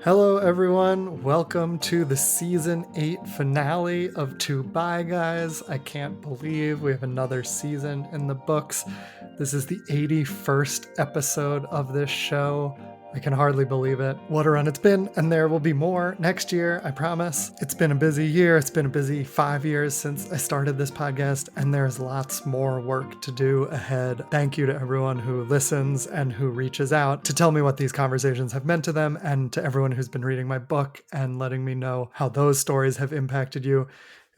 Hello, everyone. Welcome to the season 8 finale of Two Bye Guys. I can't believe we have another season in the books. This is the 81st episode of this show. I can hardly believe it. What a run it's been, and there will be more next year, I promise. It's been a busy year. It's been a busy 5 years since I started this podcast, and there's lots more work to do ahead. Thank you to everyone who listens and who reaches out to tell me what these conversations have meant to them, and to everyone who's been reading my book and letting me know how those stories have impacted you.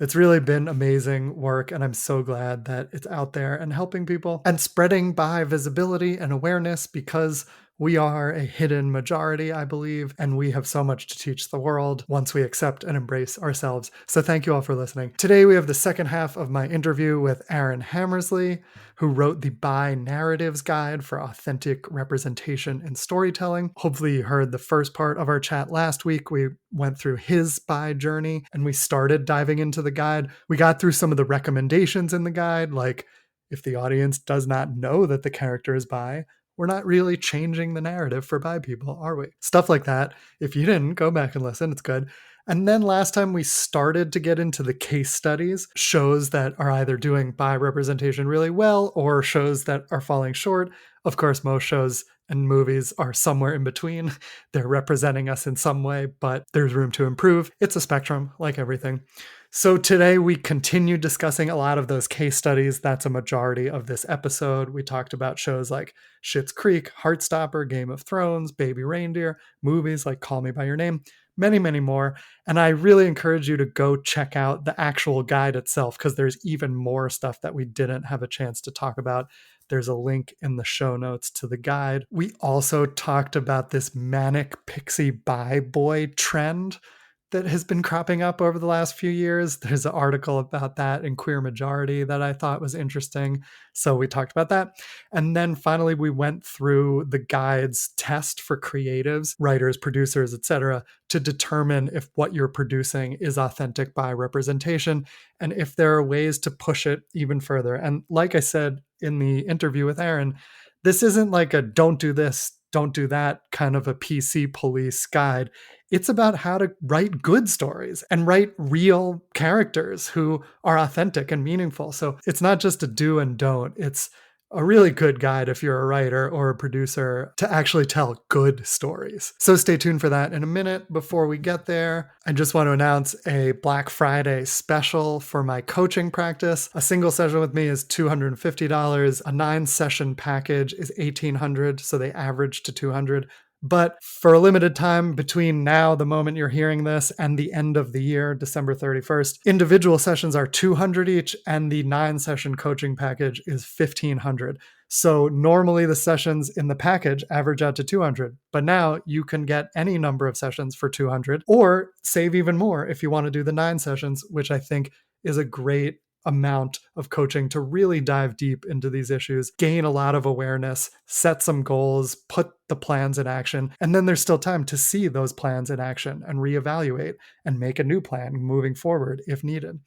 It's really been amazing work, and I'm so glad that it's out there and helping people and spreading by visibility and awareness, because we are a hidden majority, I believe, and we have so much to teach the world once we accept and embrace ourselves. So thank you all for listening. Today we have the second half of my interview with Aaron Hammersley, who wrote the Bi Narratives Guide for Authentic Representation in Storytelling. Hopefully you heard the first part of our chat last week. We went through his bi journey and we started diving into the guide. We got through some of the recommendations in the guide, like if the audience does not know that the character is bi, we're not really changing the narrative for bi people, are we? Stuff like that. If you didn't, go back and listen. It's good. And then last time we started to get into the case studies, shows that are either doing bi representation really well or shows that are falling short. Of course, most shows and movies are somewhere in between. They're representing us in some way, but there's room to improve. It's a spectrum, like everything. So today we continue discussing a lot of those case studies. That's a majority of this episode. We talked about shows like Schitt's Creek, Heartstopper, Game of Thrones, Baby Reindeer, movies like Call Me By Your Name, many, many more. And I really encourage you to go check out the actual guide itself, because there's even more stuff that we didn't have a chance to talk about. There's a link in the show notes to the guide. We also talked about this manic pixie bi boy trend that has been cropping up over the last few years. There's an article about that in Queer Majority that I thought was interesting. So we talked about that. And then finally, we went through the guide's test for creatives, writers, producers, etc., to determine if what you're producing is authentic bi representation and if there are ways to push it even further. And like I said in the interview with Aaron, this isn't like a don't do this, don't do that kind of a PC police guide. It's about how to write good stories and write real characters who are authentic and meaningful. So it's not just a do and don't. It's a really good guide if you're a writer or a producer to actually tell good stories. So stay tuned for that in a minute. Before we get there, I just want to announce a Black Friday special for my coaching practice. A single session with me is $250. A 9-session package is $1,800. So they average to $200. But for a limited time between now, the moment you're hearing this, and the end of the year, December 31st, individual sessions are $200 each, and the 9-session coaching package is $1,500. So normally the sessions in the package average out to $200, but now you can get any number of sessions for $200, or save even more if you want to do the 9 sessions, which I think is a great amount of coaching to really dive deep into these issues, gain a lot of awareness, set some goals, put the plans in action, and then there's still time to see those plans in action and reevaluate and make a new plan moving forward if needed.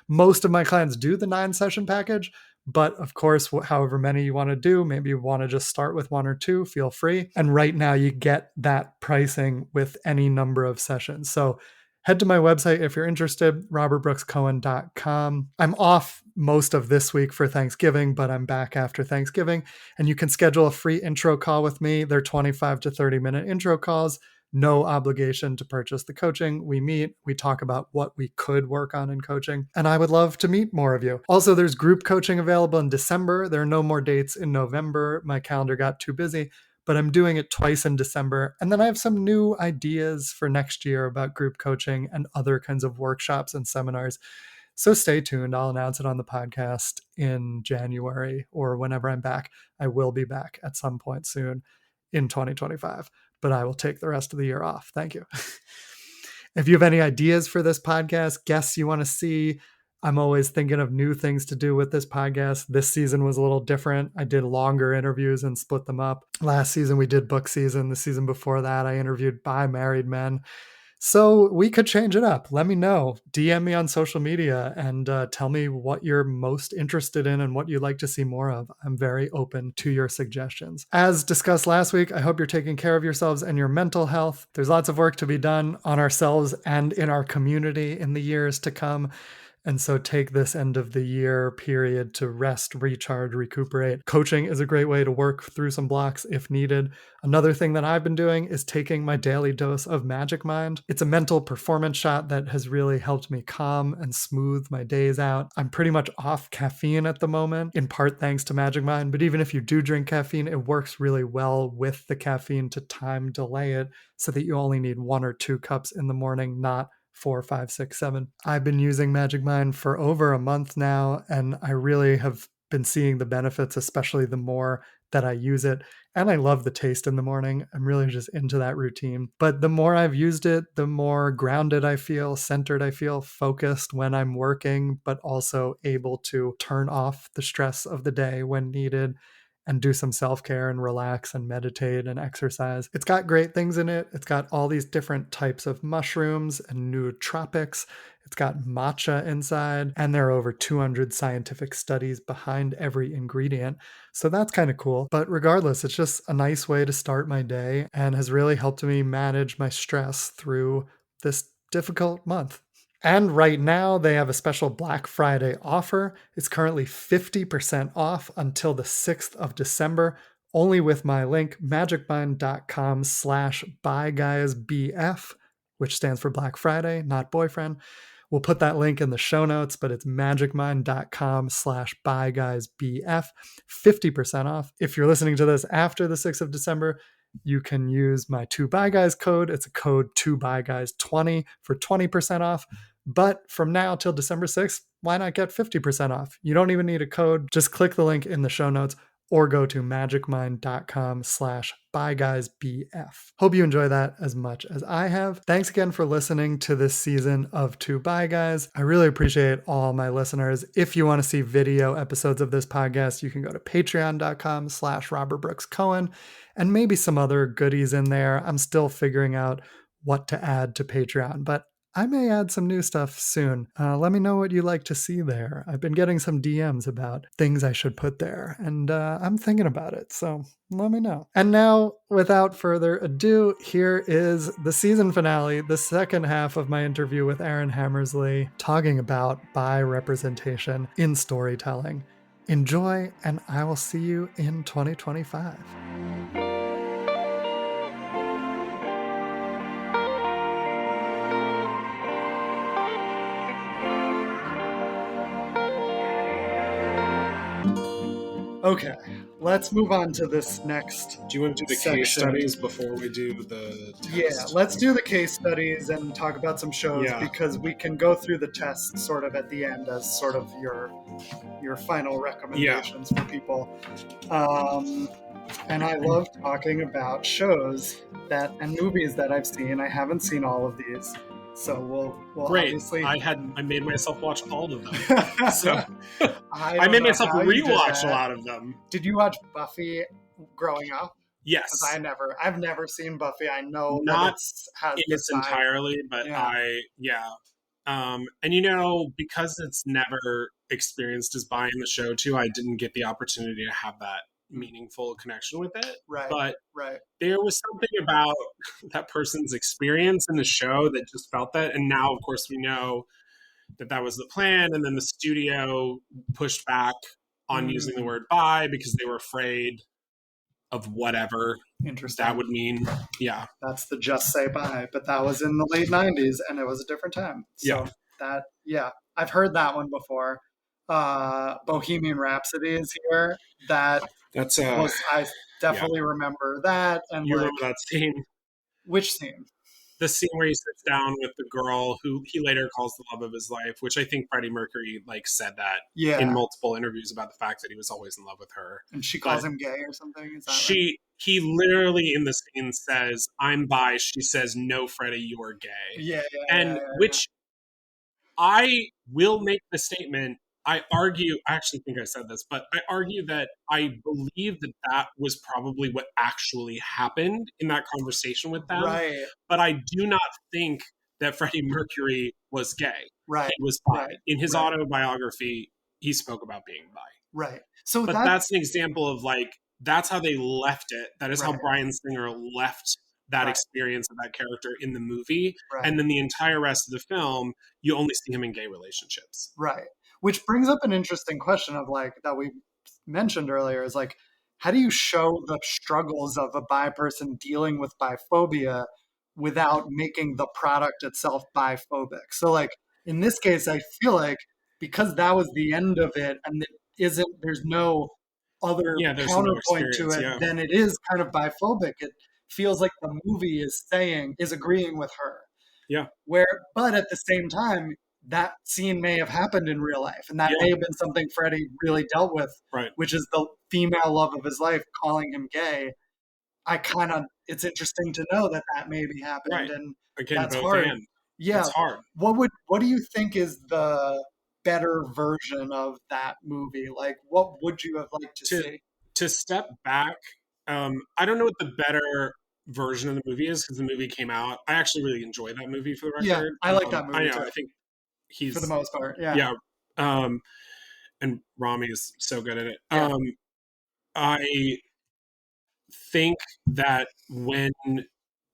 Most of my clients do the 9-session package, but of course, however many you want to do, maybe you want to just start with 1 or 2, feel free. And right now you get that pricing with any number of sessions. So head to my website if you're interested, robertbrookscohen.com. I'm off most of this week for Thanksgiving, but I'm back after Thanksgiving. And you can schedule a free intro call with me. They're 25 to 30-minute intro calls. No obligation to purchase the coaching. We meet, we talk about what we could work on in coaching, and I would love to meet more of you. Also, there's group coaching available in December. There are no more dates in November. My calendar got too busy, but I'm doing it twice in December. And then I have some new ideas for next year about group coaching and other kinds of workshops and seminars. So stay tuned. I'll announce it on the podcast in January or whenever I'm back. I will be back at some point soon in 2025, but I will take the rest of the year off. Thank you. If you have any ideas for this podcast, guests you want to see, I'm always thinking of new things to do with this podcast. This season was a little different. I did longer interviews and split them up. Last season, we did book season. The season before that, I interviewed bi married men. So we could change it up. Let me know. DM me on social media and tell me what you're most interested in and what you'd like to see more of. I'm very open to your suggestions. As discussed last week, I hope you're taking care of yourselves and your mental health. There's lots of work to be done on ourselves and in our community in the years to come. And so take this end of the year period to rest, recharge, recuperate. Coaching is a great way to work through some blocks if needed. Another thing that I've been doing is taking my daily dose of Magic Mind. It's a mental performance shot that has really helped me calm and smooth my days out. I'm pretty much off caffeine at the moment, in part thanks to Magic Mind. But even if you do drink caffeine, it works really well with the caffeine to time delay it so that you only need 1 or 2 cups in the morning, not 4, 5, 6, 7. I've been using Magic Mind for over a month now, and I really have been seeing the benefits, especially the more that I use it. And I love the taste in the morning. I'm really just into that routine. But the more I've used it, the more grounded I feel, centered I feel, focused when I'm working, but also able to turn off the stress of the day when needed and do some self-care and relax and meditate and exercise. It's got great things in it. It's got all these different types of mushrooms and nootropics. It's got matcha inside, and there are over 200 scientific studies behind every ingredient. So that's kind of cool. But regardless, it's just a nice way to start my day and has really helped me manage my stress through this difficult month. And right now, they have a special Black Friday offer. It's currently 50% off until the 6th of December, only with my link, magicmind.com/buyguysbf, which stands for Black Friday, not boyfriend. We'll put that link in the show notes, but it's magicmind.com/buyguysbf, 50% off. If you're listening to this after the 6th of December, you can use my 2BuyGuys code. It's a code 2BuyGuys20 for 20% off. But from now till December 6th, why not get 50% off? You don't even need a code. Just click the link in the show notes or go to magicmind.com/buyguysbf. Hope you enjoy that as much as I have. Thanks again for listening to this season of 2BuyGuys. I really appreciate all my listeners. If you want to see video episodes of this podcast, you can go to patreon.com/RobertBrooksCohen and maybe some other goodies in there. I'm still figuring out what to add to Patreon, but I may add some new stuff soon. Let me know what you like to see there. I've been getting some DMs about things I should put there, and I'm thinking about it, so let me know. And now, without further ado, here is the season finale, the second half of my interview with Aaron Hammersley, talking about bi representation in storytelling. Enjoy, and I will see you in 2025. Okay, let's move on to this next. Do you want to do the case studies before we do the test? Yeah, let's do the case studies and talk about some shows, because we can go through the test sort of at the end as sort of your final recommendations for people. And I love talking about shows and movies that I've seen. I haven't seen all of these. So we'll Great. Obviously. I made myself watch all of them. So I made myself rewatch a lot of them. Did you watch Buffy growing up? Yes. I've never seen Buffy. I know not that in its entirely, but and because it's never experienced as bi in the show too, I didn't get the opportunity to have that meaningful connection with it. Right. But there was something about that person's experience in the show that just felt that. And now, of course, we know that was the plan. And then the studio pushed back on using the word bi because they were afraid of whatever that would mean. Yeah. That's the just say bi. But that was in the late 90s and it was a different time. So I've heard that one before. Bohemian Rhapsody is here. I definitely remember that. And you remember that scene? Which scene? The scene where he sits down with the girl who he later calls the love of his life, which I think Freddie Mercury said that in multiple interviews about the fact that he was always in love with her. And she calls him gay or something? Is that he literally in the scene says, "I'm bi." She says, "No, Freddie, you're gay." Which I will make the statement, I actually think I said this, but I argue that I believe that that was probably what actually happened in that conversation with them. Right, But I do not think that Freddie Mercury was gay. right, He was bi. right, In his right, autobiography, he spoke about being bi. right. So But that's that's an example of like, that's how they left it. That is how right, Bryan Singer left that right, experience of that character in the movie. right. And then the entire rest of the film, you only see him in gay relationships. Right. Which brings up an interesting question of like that we mentioned earlier is like, how do you show the struggles of a bi person dealing with biphobia without making the product itself biphobic? So like in this case, I feel like because that was the end of it and it isn't there's no other Yeah, there's no counterpoint to experience. it, Yeah. then it is kind of biphobic. It feels like the movie is agreeing with her. Yeah. Where, but at the same time, that scene may have happened in real life, and that Yeah. may have been something Freddie really dealt with, Right. which is the female love of his life calling him gay. It's interesting to know that that maybe happened, Right. and Again, that's both hard. and. Yeah. It's hard. What do you think is the better version of that movie? Like, what would you have liked to To see? to step back, I don't know what the better version of the movie is because the movie came out. I actually really enjoy that movie for the Yeah, record. I like that I movie know. too, I think for the he's most part. Yeah, yeah. And Rami is so good at it. yeah, I think that when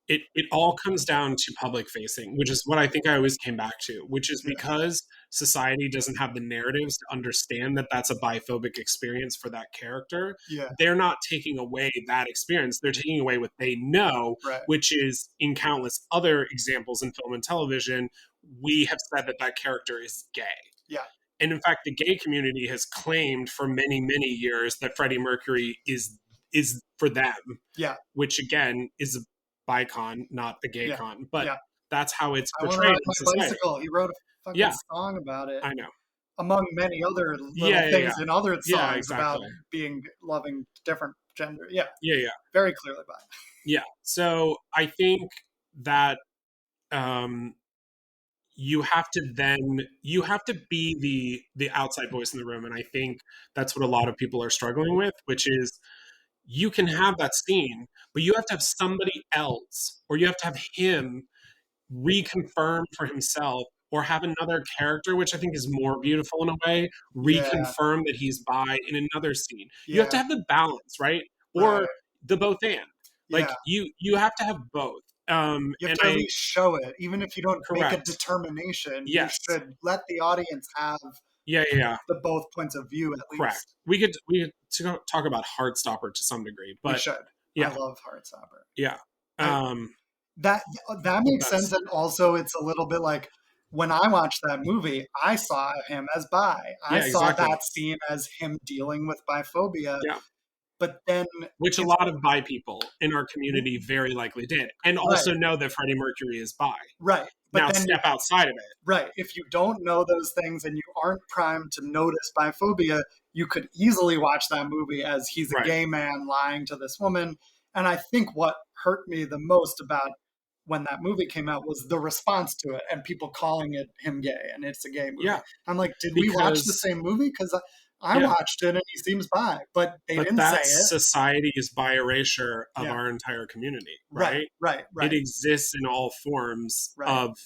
it all comes down to public facing, which is what I think I always came back to, which is yeah, because society doesn't have the narratives to understand that that's a biphobic experience for that character. yeah. They're not taking away that experience. They're taking away what they know, Right. which is in countless other examples in film and television, we have said that that character is gay. Yeah. And in fact, the gay community has claimed for many, many years that Freddie Mercury is for them, Yeah. which again is a bicon, not a Yeah. gaycon. But Yeah. that's how it's I want to portrayed ride in my society. bicycle. He wrote a fucking Yeah, song about it, I know. among many other little Yeah, yeah, things yeah. in other Yeah, songs about exactly. being loving different gender. Yeah, Yeah, yeah, very clearly by. yeah. So I think that um, you have to be the outside voice in the room, and I think that's what a lot of people are struggling with, which is you can have that scene, but you have to have somebody else, or you have to have him reconfirm for himself or have another character, which I think is more beautiful in a way, Yeah, reconfirm that he's bi in another scene. You have to yeah, have the balance, right? right. Or the both and. Like Yeah, you have to have both. you have And to at I least show it, even if you don't make a correct. determination. You Yes. should let the audience have Yeah, yeah, yeah. the both points of view at Correct. least. We could talk about Heartstopper to some degree, We but should. I yeah, love Heartstopper. yeah. I Um, that that but makes sense, that's and also it's a little bit like when I watched that movie, I saw him as bi. I yeah, saw exactly. that scene as him dealing with biphobia, Yeah. but then Which a it's lot of bi people in our community very likely did, and right, also know that Freddie Mercury is bi. right. But Now then step outside of it. right, if you don't know those things and you aren't primed to notice biphobia, you could easily watch that movie as he's a Right. gay man lying to this woman. And I think what hurt me the most about when that movie came out was the response to it and people calling it him gay and it's a gay movie. Yeah. I'm like, did we watch the Because same movie? Because I yeah. watched it and he seems bi, but they But didn't say that's it. society's bi erasure of Yeah, our entire community, right, right? right, It right, exists in all forms right. of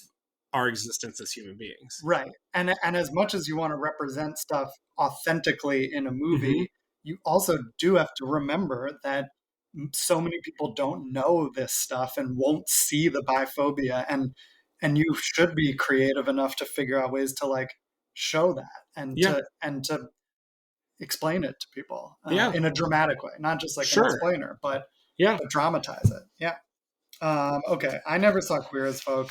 our existence as human beings. Right. And as much as you want to represent stuff authentically in a Hmm. movie, you also do have to remember that so many people don't know this stuff and won't see the biphobia and you should be creative enough to figure out ways to like show that Yeah. and to explain it to people Yeah. in a dramatic way, not just like an Sure. explainer, Yeah. but dramatize it. Yeah. Okay. I never saw Queer as Folk,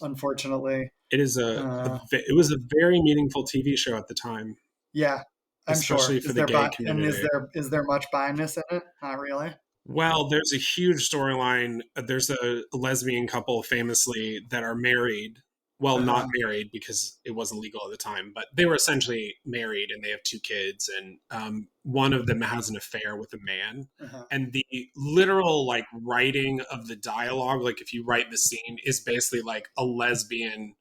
unfortunately. It is Uh, it was a very meaningful TV show at the time, Yeah, I'm sure. especially for the gay community. Is there much bi-ness in it? Not really. Well, there's a huge storyline. There's a lesbian couple famously that are married. Well, not Uh-huh. married because it wasn't legal at the time, but they were essentially married and they have two kids. And one of them has an affair with a man. Uh-huh. And the literal like writing of the dialogue, like if you write the scene, is basically like a lesbian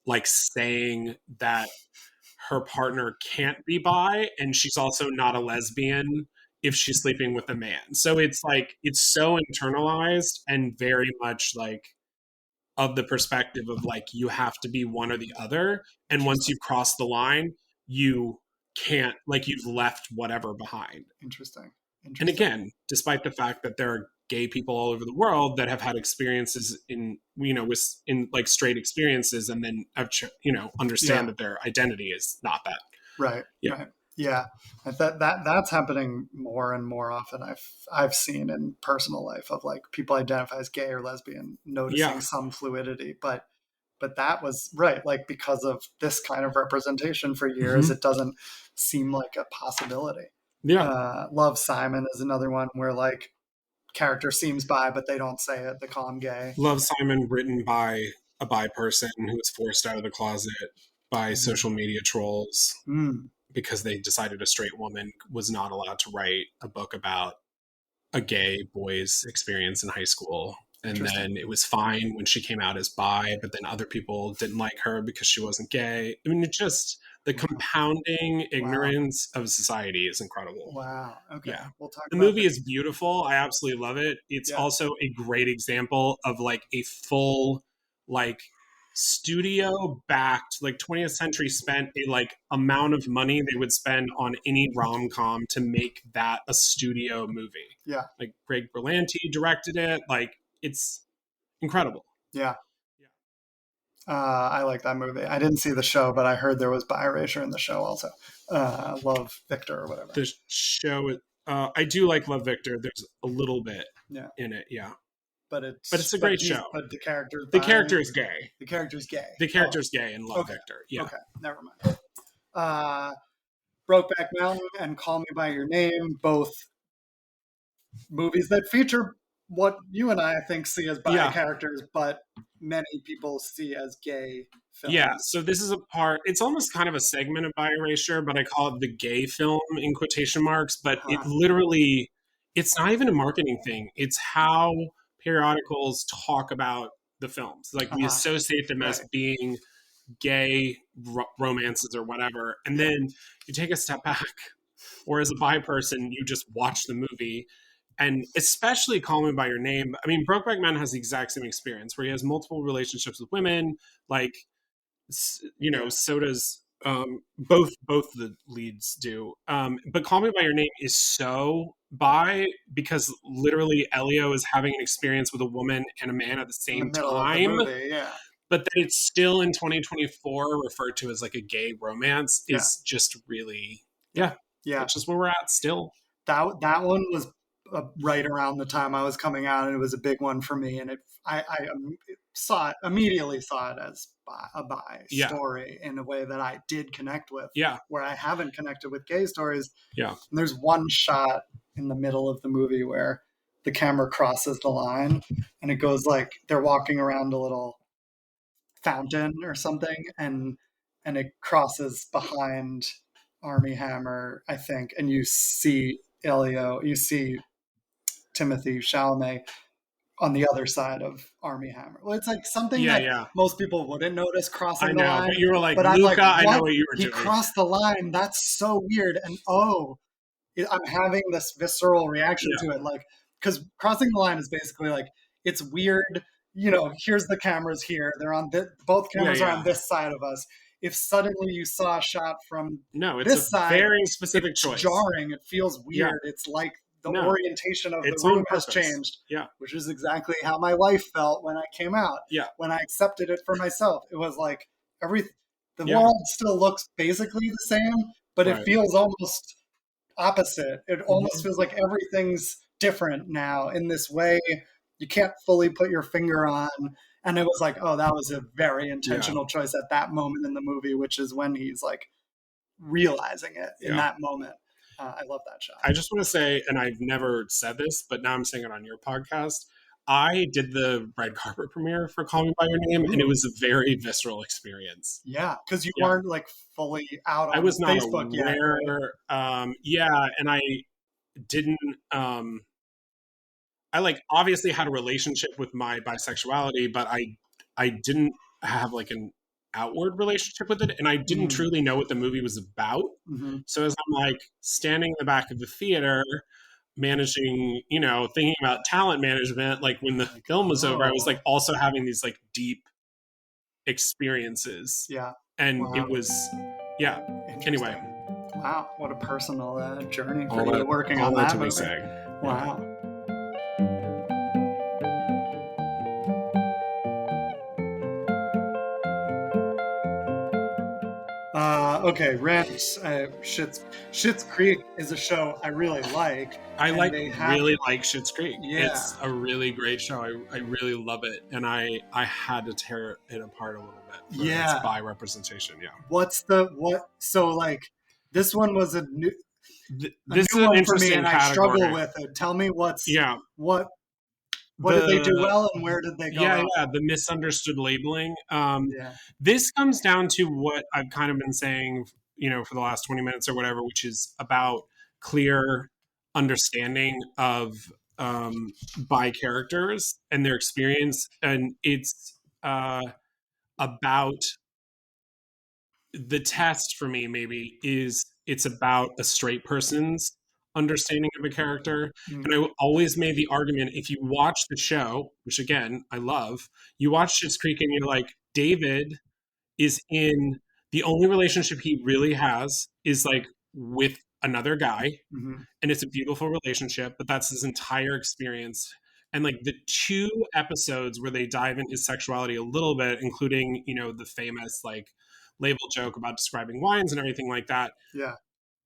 like saying that her partner can't be bi, and she's also not a lesbian if she's sleeping with a man. So it's like, it's so internalized and very much like of the perspective of like, you have to be one or the other. And once you've crossed the line, you can't, like, you've left whatever behind. Interesting. And again, despite the fact that there are gay people all over the world that have had experiences in, in like straight experiences, and then understand that their identity is not that. Right. Yeah. Right. Yeah. That's happening more and more often. I've seen in personal life of like people identify as gay or lesbian, noticing some fluidity, but that was right. Like, because of this kind of representation for years, it doesn't seem like a possibility. Yeah. Love, Simon is another one where like character seems bi, but they don't say it. They call him gay. Love, Simon, written by a bi person who was forced out of the closet by social media trolls because they decided a straight woman was not allowed to write a book about a gay boy's experience in high school. And then it was fine when she came out as bi, but then other people didn't like her because she wasn't gay. I mean, it's just the compounding ignorance of society is incredible. Wow. Okay. Yeah. We'll talk The about movie is beautiful. I absolutely love it. It's also a great example of like a full, like, studio backed, like 20th Century spent a like amount of money they would spend on any rom-com to make that a studio movie. Yeah. Like Greg Berlanti directed it. Like, it's incredible. Yeah. I like that movie. I didn't see the show, but I heard there was bi erasure in the show also. Love, Victor, or whatever. The show, I do like Love, Victor. There's a little bit in it, but it's a great show. But the character is gay. The character's gay. The character's gay in Love, Victor. Yeah. Okay, never mind. Brokeback Mountain and Call Me by Your Name, both movies that feature what you and I think see as bi characters, but many people see as gay films. Yeah, so this is a part, it's almost kind of a segment of bi erasure, but I call it the gay film in quotation marks. But it literally, it's not even a marketing thing. It's how periodicals talk about the films. Like, we associate them as being gay romances or whatever. And then you take a step back, or as a bi person, you just watch the movie. And especially Call Me by Your Name. I mean, Brokeback Mountain has the exact same experience where he has multiple relationships with women. Like, so does both the leads do. But Call Me by Your Name is so bi because literally Elio is having an experience with a woman and a man at the same time. But that it's still in 2024 referred to as like a gay romance is just really, that's just where we're at still. That one was right around the time I was coming out, and it was a big one for me. And I immediately saw it as a bi story in a way that I did connect with. Where I haven't connected with gay stories. And there's one shot in the middle of the movie where the camera crosses the line, and it goes like they're walking around a little fountain or something, and it crosses behind Armie Hammer, I think, and you see Elio, you see Timothy Chalamet on the other side of Armie Hammer. Well, it's like something that most people wouldn't notice crossing the line. But you were like, but Luca, I'm like, I know what you were doing. He crossed the line. That's so weird. And I'm having this visceral reaction to it. Like, because crossing the line is basically like, it's weird. Here's the cameras here. They're on both cameras are on this side of us. If suddenly you saw a shot from this side, very specific choice. It's jarring. It feels weird. It's like the orientation of the room has changed. Which is exactly how my life felt when I came out. When I accepted it for myself, it was like the world still looks basically the same, but it feels almost opposite. It almost feels like everything's different now in this way you can't fully put your finger on. And it was like, oh, that was a very intentional choice at that moment in the movie, which is when he's like realizing it in that moment. I love that shot. I just want to say, and I've never said this, but now I'm saying it on your podcast. I did the red carpet premiere for Call Me by Your Name, and it was a very visceral experience. Yeah, because you weren't like fully out on I was not Facebook aware. Yet. And I didn't. I like obviously had a relationship with my bisexuality, but I didn't have like outward relationship with it, and I didn't truly know what the movie was about. Mm-hmm. So as I'm like standing in the back of the theater, managing, thinking about talent management, like when the film was over, I was like also having these like deep experiences. Yeah. And Wow. it was, yeah. Anyway. Wow, what a personal journey for you working on that movie. Saying. Wow. Yeah. Okay, Rams, Schitt's Creek is a show I really like. I really like Schitt's Creek. Yeah. It's a really great show. I really love it, and I had to tear it apart a little bit for its bi representation. Yeah. So like this one was a new. This is an interesting and I struggle with it. Tell me what did they do well and where did they go wrong? Yeah, the misunderstood labeling. This comes down to what I've kind of been saying, for the last 20 minutes or whatever, which is about clear understanding of bi characters and their experience. And it's about the test for me, maybe, is it's about a straight person's understanding of a character. And I always made the argument, if you watch the show, which again I love, you watch Schitt's Creek and you're like, David is in the only relationship he really has is like with another guy, and it's a beautiful relationship, but that's his entire experience. And like the 2 episodes where they dive into his sexuality a little bit, including the famous like label joke about describing wines and everything like that. Yeah.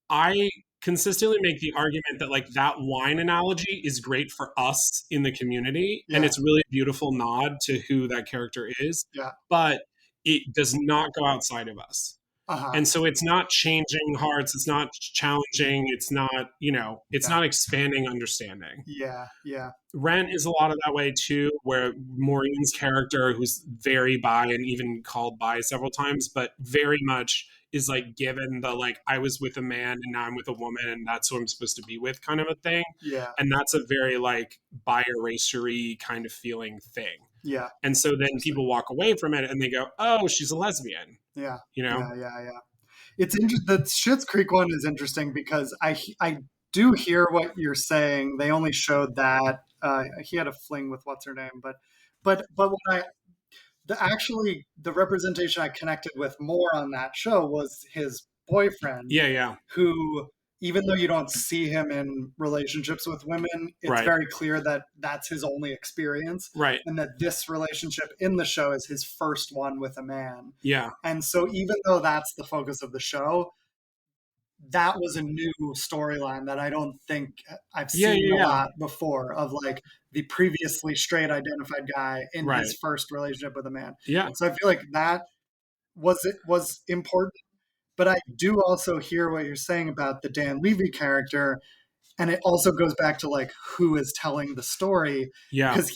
I consistently make the argument that like that wine analogy is great for us in the community, and it's really a beautiful nod to who that character is. Yeah. But it does not go outside of us. And so it's not changing hearts. It's not challenging. It's not, it's not expanding understanding. Yeah. Yeah. Rent is a lot of that way too, where Maureen's character, who's very bi and even called bi several times, but very much is like given the like, I was with a man and now I'm with a woman and that's who I'm supposed to be with kind of a thing. Yeah. And that's a very like bi-erasury kind of feeling thing. Yeah. And so then people walk away from it and they go, oh, she's a lesbian. Yeah. Yeah. It's interesting. The Schitt's Creek one is interesting because I do hear what you're saying. They only showed that he had a fling with what's her name, but when the representation I connected with more on that show was his boyfriend. Yeah. Who, even though you don't see him in relationships with women, it's very clear that that's his only experience. Right. And that this relationship in the show is his first one with a man. Yeah. And so even though that's the focus of the show, that was a new storyline that I don't think I've seen a lot before, of like the previously straight identified guy in his first relationship with a man. Yeah. So I feel like that was important. But I do also hear what you're saying about the Dan Levy character. And it also goes back to like who is telling the story. Yeah. Because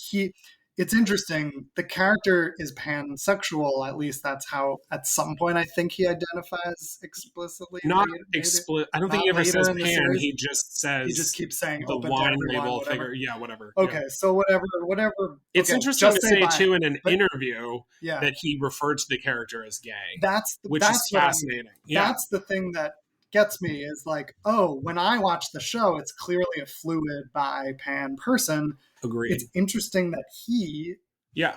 it's interesting. The character is pansexual. At least that's how, at some point, I think he identifies explicitly. Not explicit. I don't think he ever says pan. He just says. He just keeps saying the wine label figure. Yeah, whatever. Okay, so whatever. It's interesting to say too in an interview that he referred to the character as gay. Which is fascinating. That's the thing that gets me, is like, oh, when I watch the show, it's clearly a fluid bi pan person. Agreed. It's interesting that he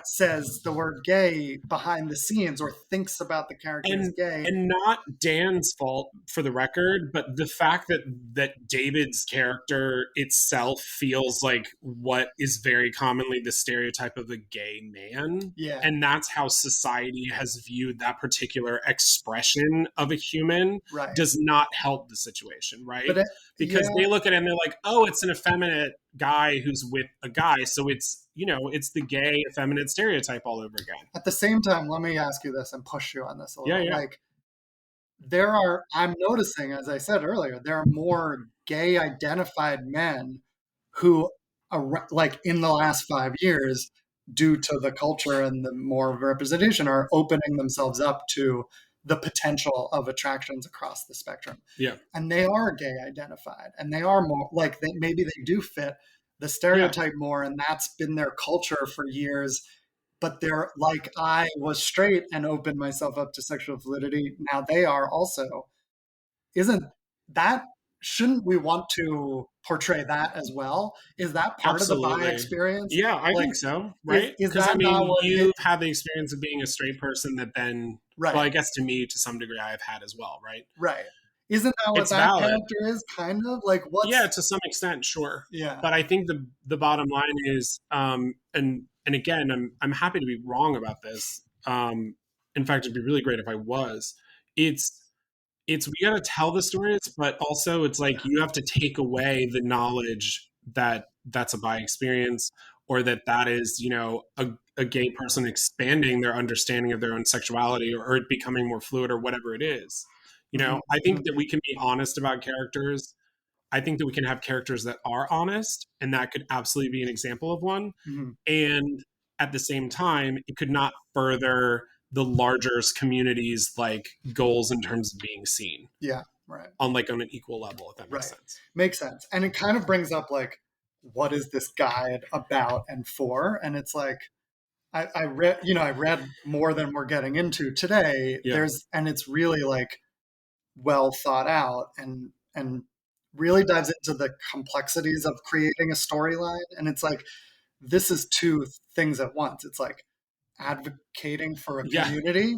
says the word gay behind the scenes, or thinks about the character as gay. And not Dan's fault, for the record, but the fact that David's character itself feels like what is very commonly the stereotype of a gay man. Yeah. And that's how society has viewed that particular expression of a human, does not help the situation, right? Because they look at it and they're like, oh, it's an effeminate guy who's with a guy, so it's the gay effeminate stereotype all over again. At the same time, let me ask you this and push you on this a little. Yeah. Like, I'm noticing, as I said earlier, there are more gay identified men who are, like, in the last 5 years, due to the culture and the more representation, are opening themselves up to the potential of attractions across the spectrum. Yeah. And they are gay identified, and they are more like, maybe they do fit the stereotype more, and that's been their culture for years. but they're like, I was straight and opened myself up to sexual fluidity. Now they are also. Isn't that, shouldn't we want to portray that as well? Is that part of the bi Absolutely. experience? Yeah, I Like, think so, is right? is Because I that not mean, what it, you've had the experience of being a straight person that then, well, right, I guess to me, to some degree, I've had as well, right? right. Isn't that what It's that valid. character is, kind of? Like, Yeah, what's, to some extent, sure. yeah, But I think the bottom line is, and again, I'm happy to be wrong about this. In fact, it'd be really great if I was. It's it's we got to tell the stories, but also it's like you have to take away the knowledge that that's a bi experience, or that is, a gay person expanding their understanding of their own sexuality, or it becoming more fluid, or whatever it is. mhm, I think mhm, that we can be honest about characters. I think that we can have characters that are honest, and that could absolutely be an example of one. mhm. And at the same time, it could not further the larger community's like goals in terms of being seen Yeah, right, on an equal level, if that makes right. sense. Makes sense. And it kind of brings up like, what is this guide about and for? And it's like, I read, I read more than we're getting into today. Yeah. And it's really like well thought out, and really dives into the complexities of creating a storyline. And it's like, this is two things at once. It's like advocating for a Yeah. community,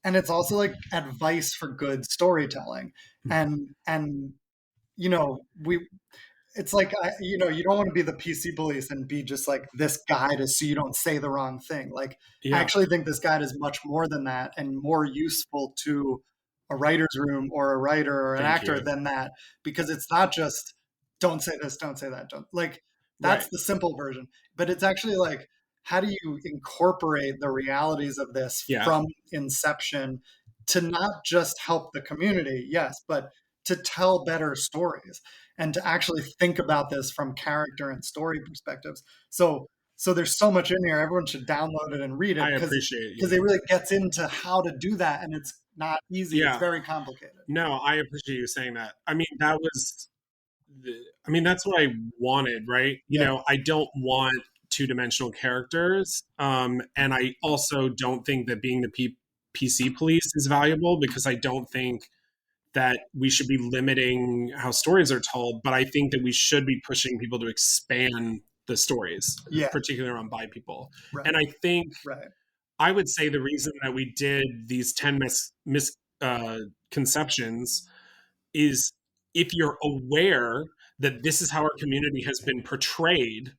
and it's also like advice for good storytelling. And we, it's like, you don't want to be the PC police and be just like, this guide is so you don't say the wrong thing. Like, I Yeah. actually think this guide is much more than that, and more useful to a writer's room or a writer or an Thank actor you. than that, because it's not just, don't say this, don't say that, don't, like, that's Right. the simple version. But it's actually like, how do you incorporate the realities of this Yeah. from inception to not just help the community, yes, but to tell better stories, and to actually think about this from character and story perspectives. So there's so much in here. Everyone should download it and read it, I because appreciate it you. really gets into how to do that, and it's not easy. It's Yeah. very complicated. No, I appreciate you saying that. I mean, that's what I wanted, right? Yeah, I don't want two-dimensional characters. And I also don't think that being the PC police is valuable, because I don't think that we should be limiting how stories are told, but I think that we should be pushing people to expand the stories, yeah, particularly around bi people. right, And I think right, I would say the reason that we did these 10 misconceptions is, if you're aware that this is how our community has been portrayed,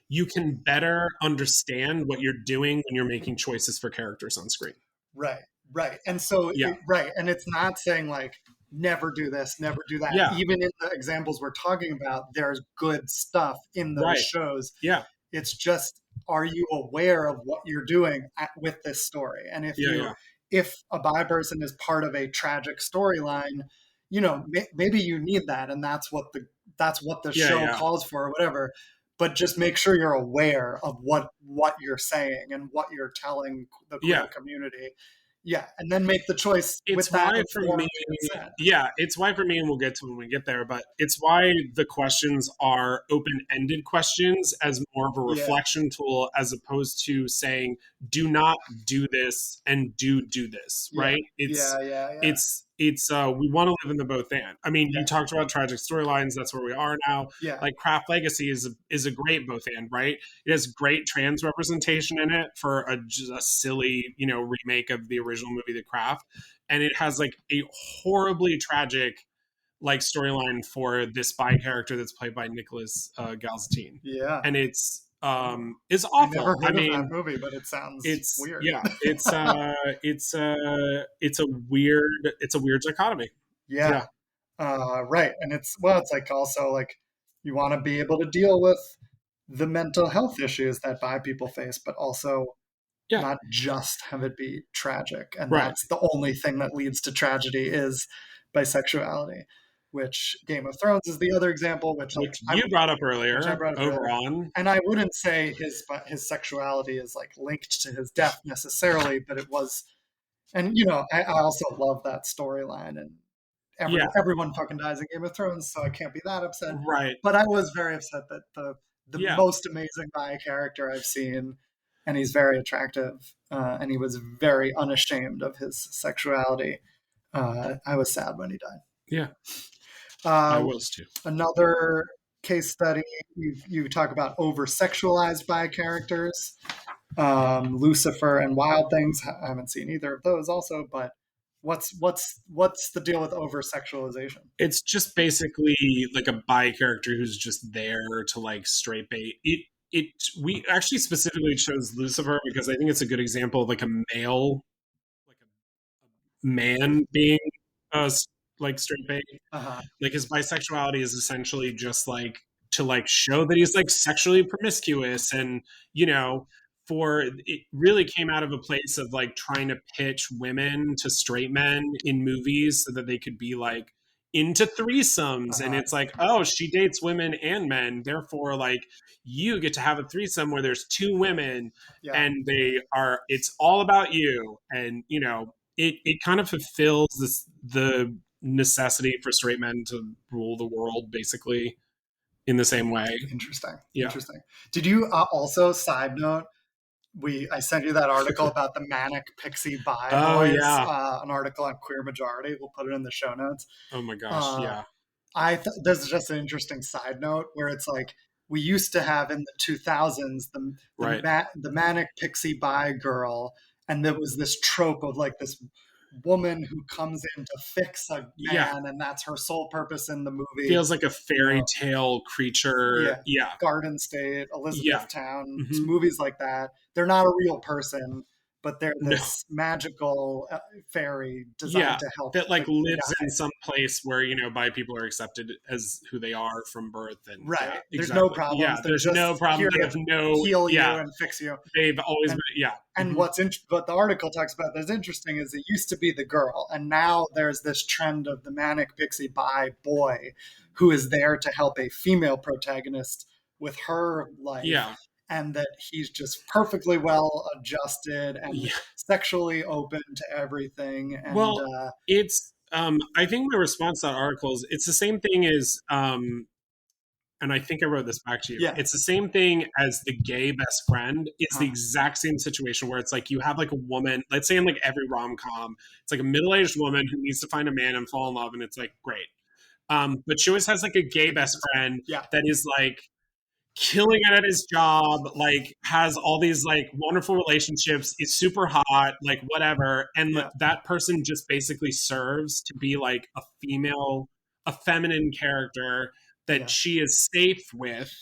you can better understand what you're doing when you're making choices for characters on screen. right, right. And so, Yeah. right, and it's not saying like, never do this, never do that. Yeah. Even in the examples we're talking about, there's good stuff in those Right. shows. Yeah. It's just, are you aware of what you're doing with this story? And if Yeah. you, Yeah. if a bi person is part of a tragic storyline, maybe you need that, and that's what the Yeah. show Yeah. calls for, or whatever. But just make sure you're aware of what you're saying and what you're telling the queer Yeah. community. Yeah, and then make the choice with It's that why for me, informed consent. yeah, it's why for me, and we'll get to when we get there, but it's why the questions are open-ended questions, as more of a Yeah, reflection tool, as opposed to saying, do not do this and do this, yeah, right? yeah, yeah, yeah, It's we want to live in the both and. I mean, yeah, you talked about tragic storylines, that's where we are now. yeah, Like Craft Legacy is a great both and, right? It has great trans representation in it for just a silly, remake of the original movie The Craft, and it has like a horribly tragic like storyline for this bi character that's played by Nicholas Galzatine, yeah. and it's I never awful. I heard of that mean, movie, but it sounds it's weird. yeah, it's a weird dichotomy. Yeah, Yeah, right. And it's like, also like, you want to be able to deal with the mental health issues that bi people face, but also yeah, not just have it be tragic. And right. that's the only thing that leads to tragedy is bisexuality, which Game of Thrones is the other example, which like Which you brought up which I earlier. brought up earlier. Oberon. And I wouldn't say his sexuality is like linked to his death necessarily, but it was. And I also love that storyline, and Yeah, everyone fucking dies in Game of Thrones, so I can't be that upset. right. But I was very upset that the Yeah, most amazing bi character I've seen and he's very attractive, and he was very unashamed of his sexuality. I was sad when he died. Yeah, I Uh, was too. Another case study, you talk about over sexualized bi characters. Lucifer and Wild Things. I haven't seen either of those also, but what's the deal with over sexualization? It's just basically like a bi character who's just there to like straight bait. It we actually specifically chose Lucifer because I think it's a good example of like a male, like a man being uh like straight bait. Uh-huh. Like his bisexuality is essentially just like to like show that he's like sexually promiscuous, and you know, for it really came out of a place of like trying to pitch women to straight men in movies so that they could be like into threesomes. And Uh-huh. it's like, oh, she dates women and men, therefore like you get to have a threesome where there's two women Yeah. and they are, it's all about you. And you know, it kind of fulfills this the necessity for straight men to rule the world basically in the same way. Interesting. Yeah. Interesting. Did you also, side note, we I sent you that article about the manic pixie bi Oh boys, yeah. an article on Queer Majority. We'll put it in the show notes. Oh my gosh. Uh, Yeah. there's just an interesting side note where it's like we used to have in the 2000s Right. the manic pixie bi girl, and there was this trope of like this woman who comes in to fix a Yeah. man, and that's her sole purpose in the movie. Feels like a You fairy know, tale creature. yeah, Yeah. Garden State, Yeah. Elizabethtown, Hmm. movies like that. They're not a real person, but they're No. this magical fairy designed Yeah. to help That like the lives guy. in some place where, you know, bi people are accepted as who they are from birth. And yeah, Right. There's no exactly. problems. Yeah. They're There's just no problem. here They to have no, heal you yeah. and fix you. They've always And been, yeah. and Hmm. what the article talks about that's interesting is it used to be the girl, and now there's this trend of the manic pixie bi boy who is there to help a female protagonist with her life, Yeah. and that he's just perfectly well adjusted and Yeah. sexually open to everything. And Well, it's I think my response to that article is it's the same thing as and I think I wrote this back to you. yeah, It's the same thing as the gay best friend. It's the uh, exact same situation where it's like you have like a woman, let's say in like every rom com, it's like a middle aged woman who needs to find a man and fall in love, and it's like great. But she always has like a gay best friend yeah, that is like killing it at his job, like has all these like wonderful relationships, is super hot, like whatever. And yeah, that person just basically serves to be like a female, a feminine character that yeah, she is safe with,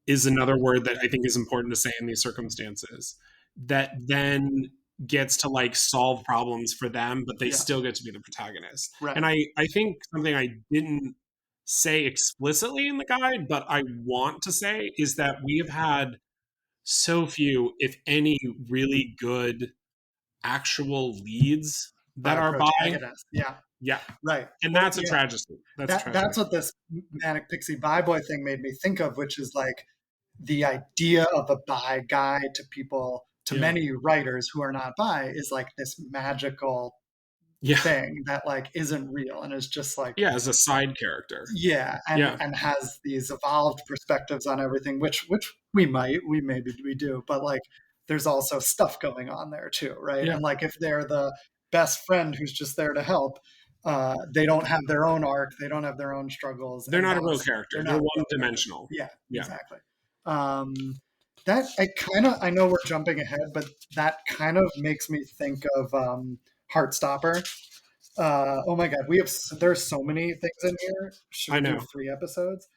is another word that I think is important to say in these circumstances. That then gets to like solve problems for them, but they yeah, still get to be the protagonist. right, And I think something I didn't say explicitly in the guide, but I want to say is that we have had so few, if any, really good actual leads that by are bi. protagonist, yeah, Yeah. right. And Well, that's a yeah, tragedy. That's a that's tragedy. what this manic pixie bi boy thing made me think of, which is like the idea of a bi guy to people, to Yeah. many writers who are not bi, is like this magical Yeah. thing that like isn't real and is just like, Yeah. As a side character. yeah, Yeah. and has these evolved perspectives on everything, which we maybe we do, but like there's also stuff going on there too, right? Yeah. And like if they're the best friend who's just there to help, they don't have their own arc, they don't have their own struggles, They're and not a real that's character. they're They're not one real characters. dimensional. Yeah, Yeah. exactly. Um, that I know we're jumping ahead, but that kind of makes me think of Heartstopper. Oh my god, there's so many things in here. Should I we do know. 3 episodes?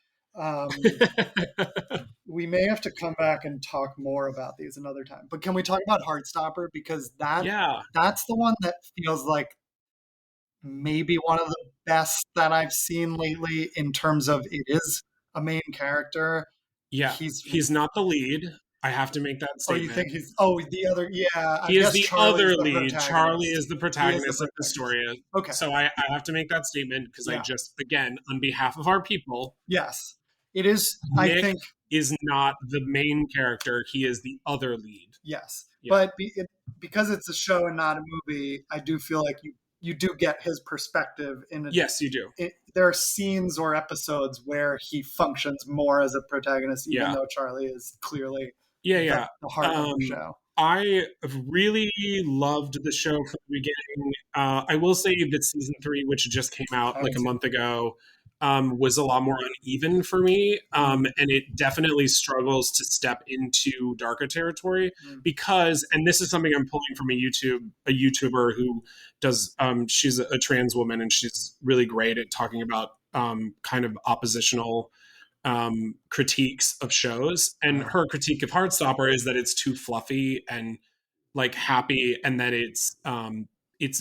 We may have to come back and talk more about these another time. But can we talk about Heartstopper, because Yeah. that's the one that feels like maybe one of the best that I've seen lately in terms of it is a main character. Yeah. He's He's not the lead. I have to make that Oh, you statement. think the other, yeah, I He is guess the Charlie's other the lead. Charlie protagonist. is the He is the protagonist of the protagonist. story. Okay. So I have to make that statement because I Yeah. just, again, on behalf of our people, Yes. It is, I Nick think, is not the main character. He is the other lead. yes. Yeah. But because it's a show and not a movie, I do feel like you do get his perspective in Yes, you do. there are scenes or episodes where he functions more as a protagonist, even Yeah. though Charlie is clearly Yeah. the heart of the show. I really loved the show from the beginning. I will say that season 3, which just came out like a month ago, was a lot more uneven for me. And it definitely struggles to step into darker territory because, and this is something I'm pulling from a YouTuber who does, she's a trans woman and she's really great at talking about kind of oppositional critiques of shows. And her critique of Heartstopper is that it's too fluffy and like happy, and that it's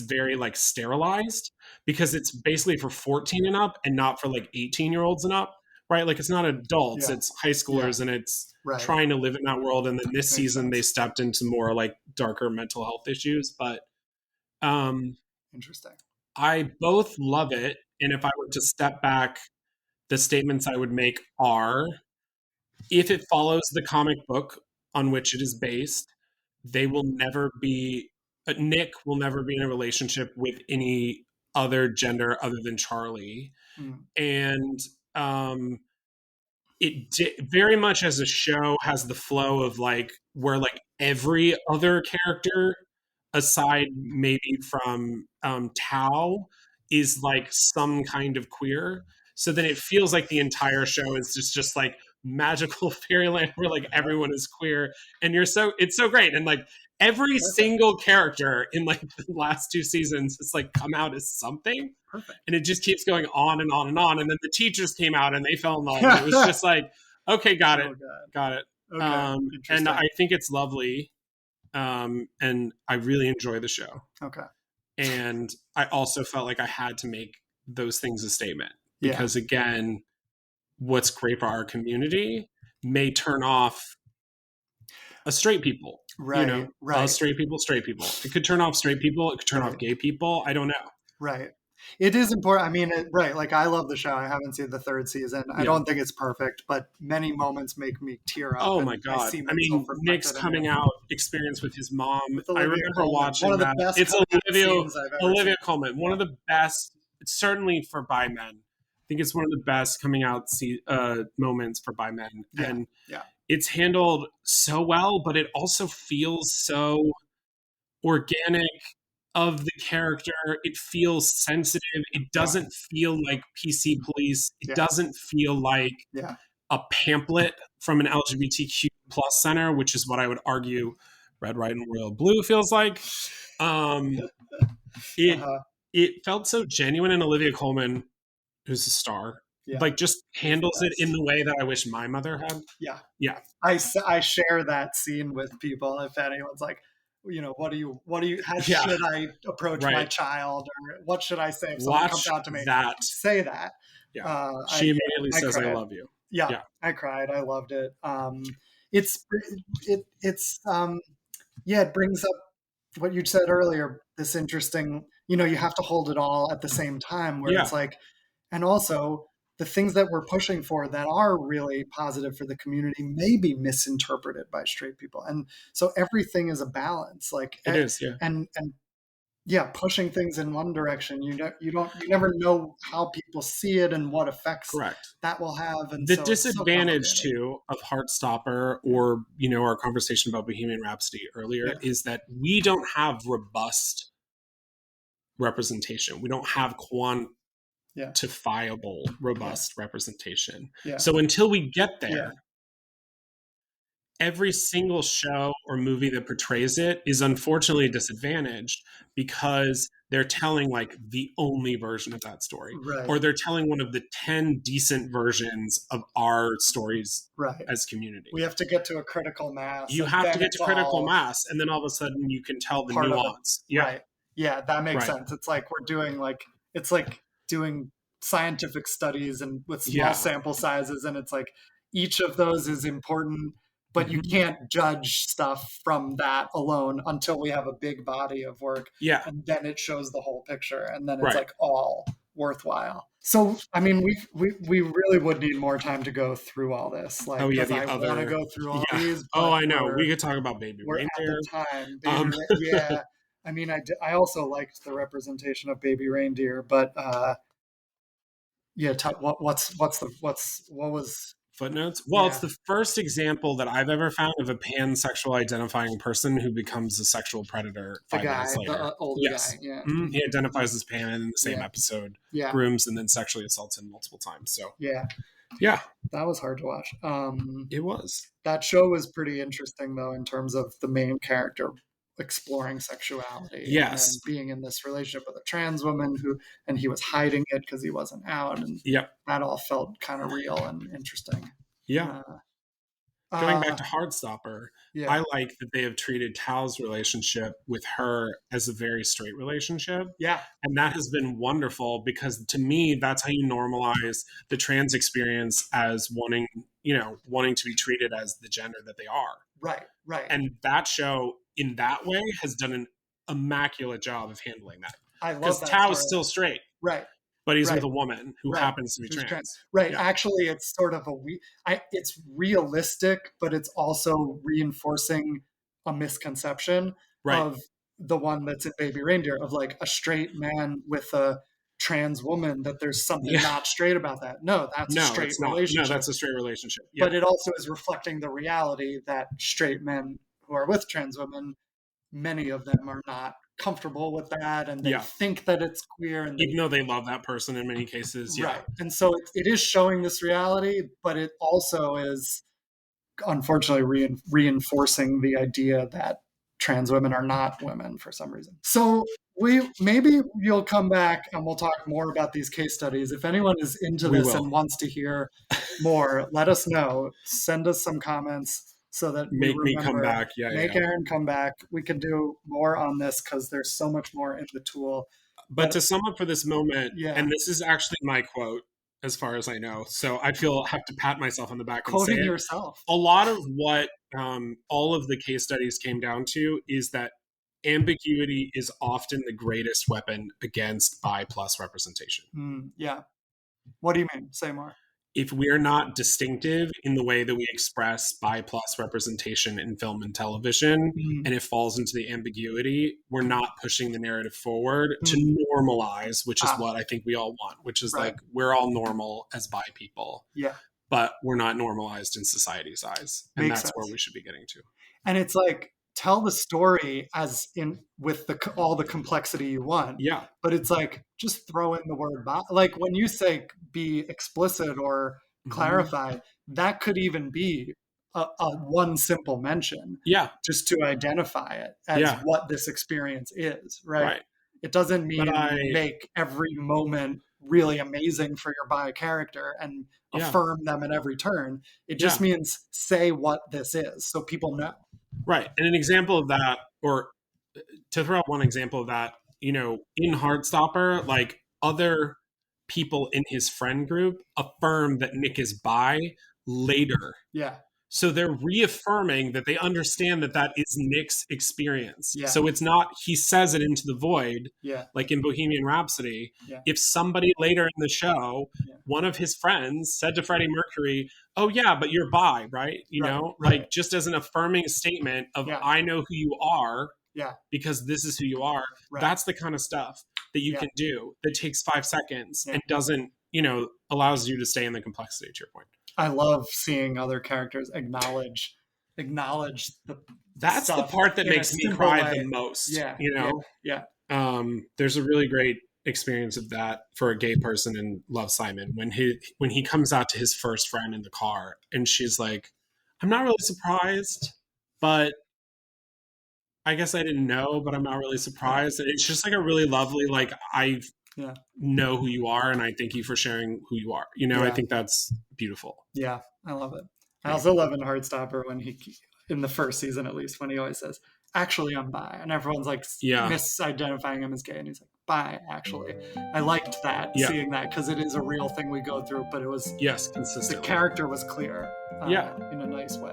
very like sterilized because it's basically for 14 and up and not for like 18-year-olds and up, right? Like it's not adults, it's high schoolers, and it's trying to live in that world. And then this season they stepped into more like darker mental health issues. But interesting. I both love it, and if I were to step back, the statements I would make are, if it follows the comic book on which it is based, they will never be, Nick will never be in a relationship with any other gender other than Charlie. And very much as a show has the flow of like, where like every other character aside maybe from Tao is like some kind of queer. So then it feels like the entire show is just like magical fairyland where like everyone is queer, and it's so great. And like every single character in like the last 2 seasons has like come out as something. Perfect. And it just keeps going on and on and on. And then the teachers came out and they fell in love. And it was just like, okay, got it. Okay. And I think it's lovely. And I really enjoy the show. Okay. And I also felt like I had to make those things a statement because again, what's great for our community may turn off a straight people, straight people. It could turn off straight people. It could turn off gay people. I don't know. Right. It is important. I mean, like I love the show. I haven't seen the 3rd season. I don't think it's perfect, but many moments make me tear up. Oh my God. I mean, Nick's coming out experience with his mom. I remember watching that. It's Olivia Colman. One of the best, certainly for bi men. I think it's one of the best coming out moments for bi men. And it's handled so well, but it also feels so organic of the character. It feels sensitive. It doesn't feel like PC police. It doesn't feel like a pamphlet from an LGBTQ plus center, which is what I would argue Red, White, and Royal Blue feels like. It felt so genuine, and Olivia Colman, who's a star, like just handles it in the way that I wish my mother had. Yeah. I share that scene with people. If anyone's like, how should I approach my child, or what should I say if someone comes out to me? Say that. Yeah. She immediately says, "I love you." Yeah. I cried. I loved it. It brings up what you said earlier, this interesting, you have to hold it all at the same time, where it's like, and also the things that we're pushing for that are really positive for the community may be misinterpreted by straight people. And so everything is a balance. Like it is, and pushing things in one direction, you never know how people see it and what effects that will have. And the disadvantage too of Heartstopper, or our conversation about Bohemian Rhapsody earlier, is that we don't have robust representation. We don't have quantifiable, robust representation. So until we get there, every single show or movie that portrays it is unfortunately disadvantaged because they're telling like the only version of that story, or they're telling one of the 10 decent versions of our stories as community. We have to get to a critical mass. You have to get to critical mass, and then all of a sudden you can tell the nuance. Yeah, that makes sense. It's like we're doing it's like doing scientific studies and with small sample sizes, and it's like each of those is important, but you can't judge stuff from that alone until we have a big body of work. And then it shows the whole picture, and then it's like all worthwhile. So, I mean, we really would need more time to go through all this. Like, I want to go through all these. I know. We could talk about Baby Reindeer. We're at the time. I mean, I also liked the representation of Baby Reindeer, but what was footnotes. Well, it's the first example that I've ever found of a pansexual identifying person who becomes a sexual predator 5 minutes later. The old guy. Yeah. Mm-hmm. He identifies as pan and in the same episode grooms and then sexually assaults him multiple times. So yeah, that was hard to watch. It was. That show was pretty interesting though, in terms of the main character exploring sexuality and being in this relationship with a trans woman and he was hiding it because he wasn't out, and that all felt kind of real and interesting. Going back to Heartstopper, I like that they have treated Tao's relationship with her as a very straight relationship. And that has been wonderful, because to me, that's how you normalize the trans experience as wanting to be treated as the gender that they are. Right. And that show, in that way, has done an immaculate job of handling that. I love that. Because Tao is still straight. Right. But he's with a woman who happens to be trans. Right. Yeah. Actually, it's sort of it's realistic, but it's also reinforcing a misconception of the one that's in Baby Reindeer, of like a straight man with a trans woman, that there's something not straight about that. No, that's a straight relationship. No, that's a straight relationship. But it also is reflecting the reality that straight men who are with trans women, many of them are not comfortable with that, and they think that it's queer, and even though they love that person in many cases. And so it is showing this reality, but it also is unfortunately reinforcing the idea that trans women are not women for some reason. So maybe you'll come back and we'll talk more about these case studies. If anyone is into this and wants to hear more, let us know. Send us some comments so that make me come back. Make Aaron come back. We can do more on this because there's so much more in the tool. But to sum up for this moment, and this is actually my quote, as far as I know, so I have to pat myself on the back and quoting say it. Yourself. A lot of what all of the case studies came down to is that ambiguity is often the greatest weapon against bi plus representation. What do you mean? Say more. If we're not distinctive in the way that we express bi plus representation in film and television, and it falls into the ambiguity, we're not pushing the narrative forward to normalize, which is what I think we all want, which is like, we're all normal as bi people. But we're not normalized in society's eyes. And that's where we should be getting to. And it's like, tell the story as in with all the complexity you want. But it's like, just throw in the word like when you say be explicit or clarify, that could even be a one simple mention. Just to identify it as what this experience is, right? It doesn't mean make every moment really amazing for your bi character and affirm them at every turn. It just means say what this is so people know. Right. And an example of that, or to throw out one example of that, in Heartstopper, like other people in his friend group affirm that Nick is bi later. So they're reaffirming that they understand that is Nick's experience. So it's not, he says it into the void, like in Bohemian Rhapsody. If somebody later in the show, one of his friends said to Freddie Mercury, oh yeah, but you're bi, right? Like just as an affirming statement of, I know who you are because this is who you are. That's the kind of stuff that you can do that takes 5 seconds and doesn't, allows you to stay in the complexity, to your point. I love seeing other characters acknowledge the that's the part that makes me cry the most. There's a really great experience of that for a gay person in Love, Simon, when he comes out to his first friend in the car and she's like, I'm not really surprised, but I guess I didn't know, but I'm not really surprised. It's just like a really lovely, like, I know who you are and I thank you for sharing who you are. I think that's beautiful. I love it. I also love in Heartstopper when in the first season at least, when he always says, actually I'm bi, and everyone's like misidentifying him as gay, and he's like, bi, actually. I liked that, seeing that, because it is a real thing we go through, but it was consistent. The character was clear in a nice way.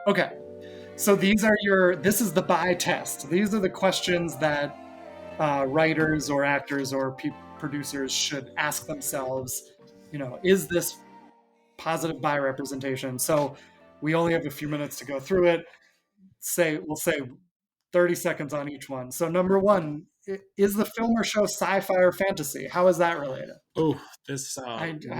Okay, so this is the bi test. These are the questions that writers or actors or producers should ask themselves. Is this positive bi representation? So we only have a few minutes to go through it. We'll say 30 seconds on each one. So number one, is the film or show sci-fi or fantasy? How is that related? Oh, this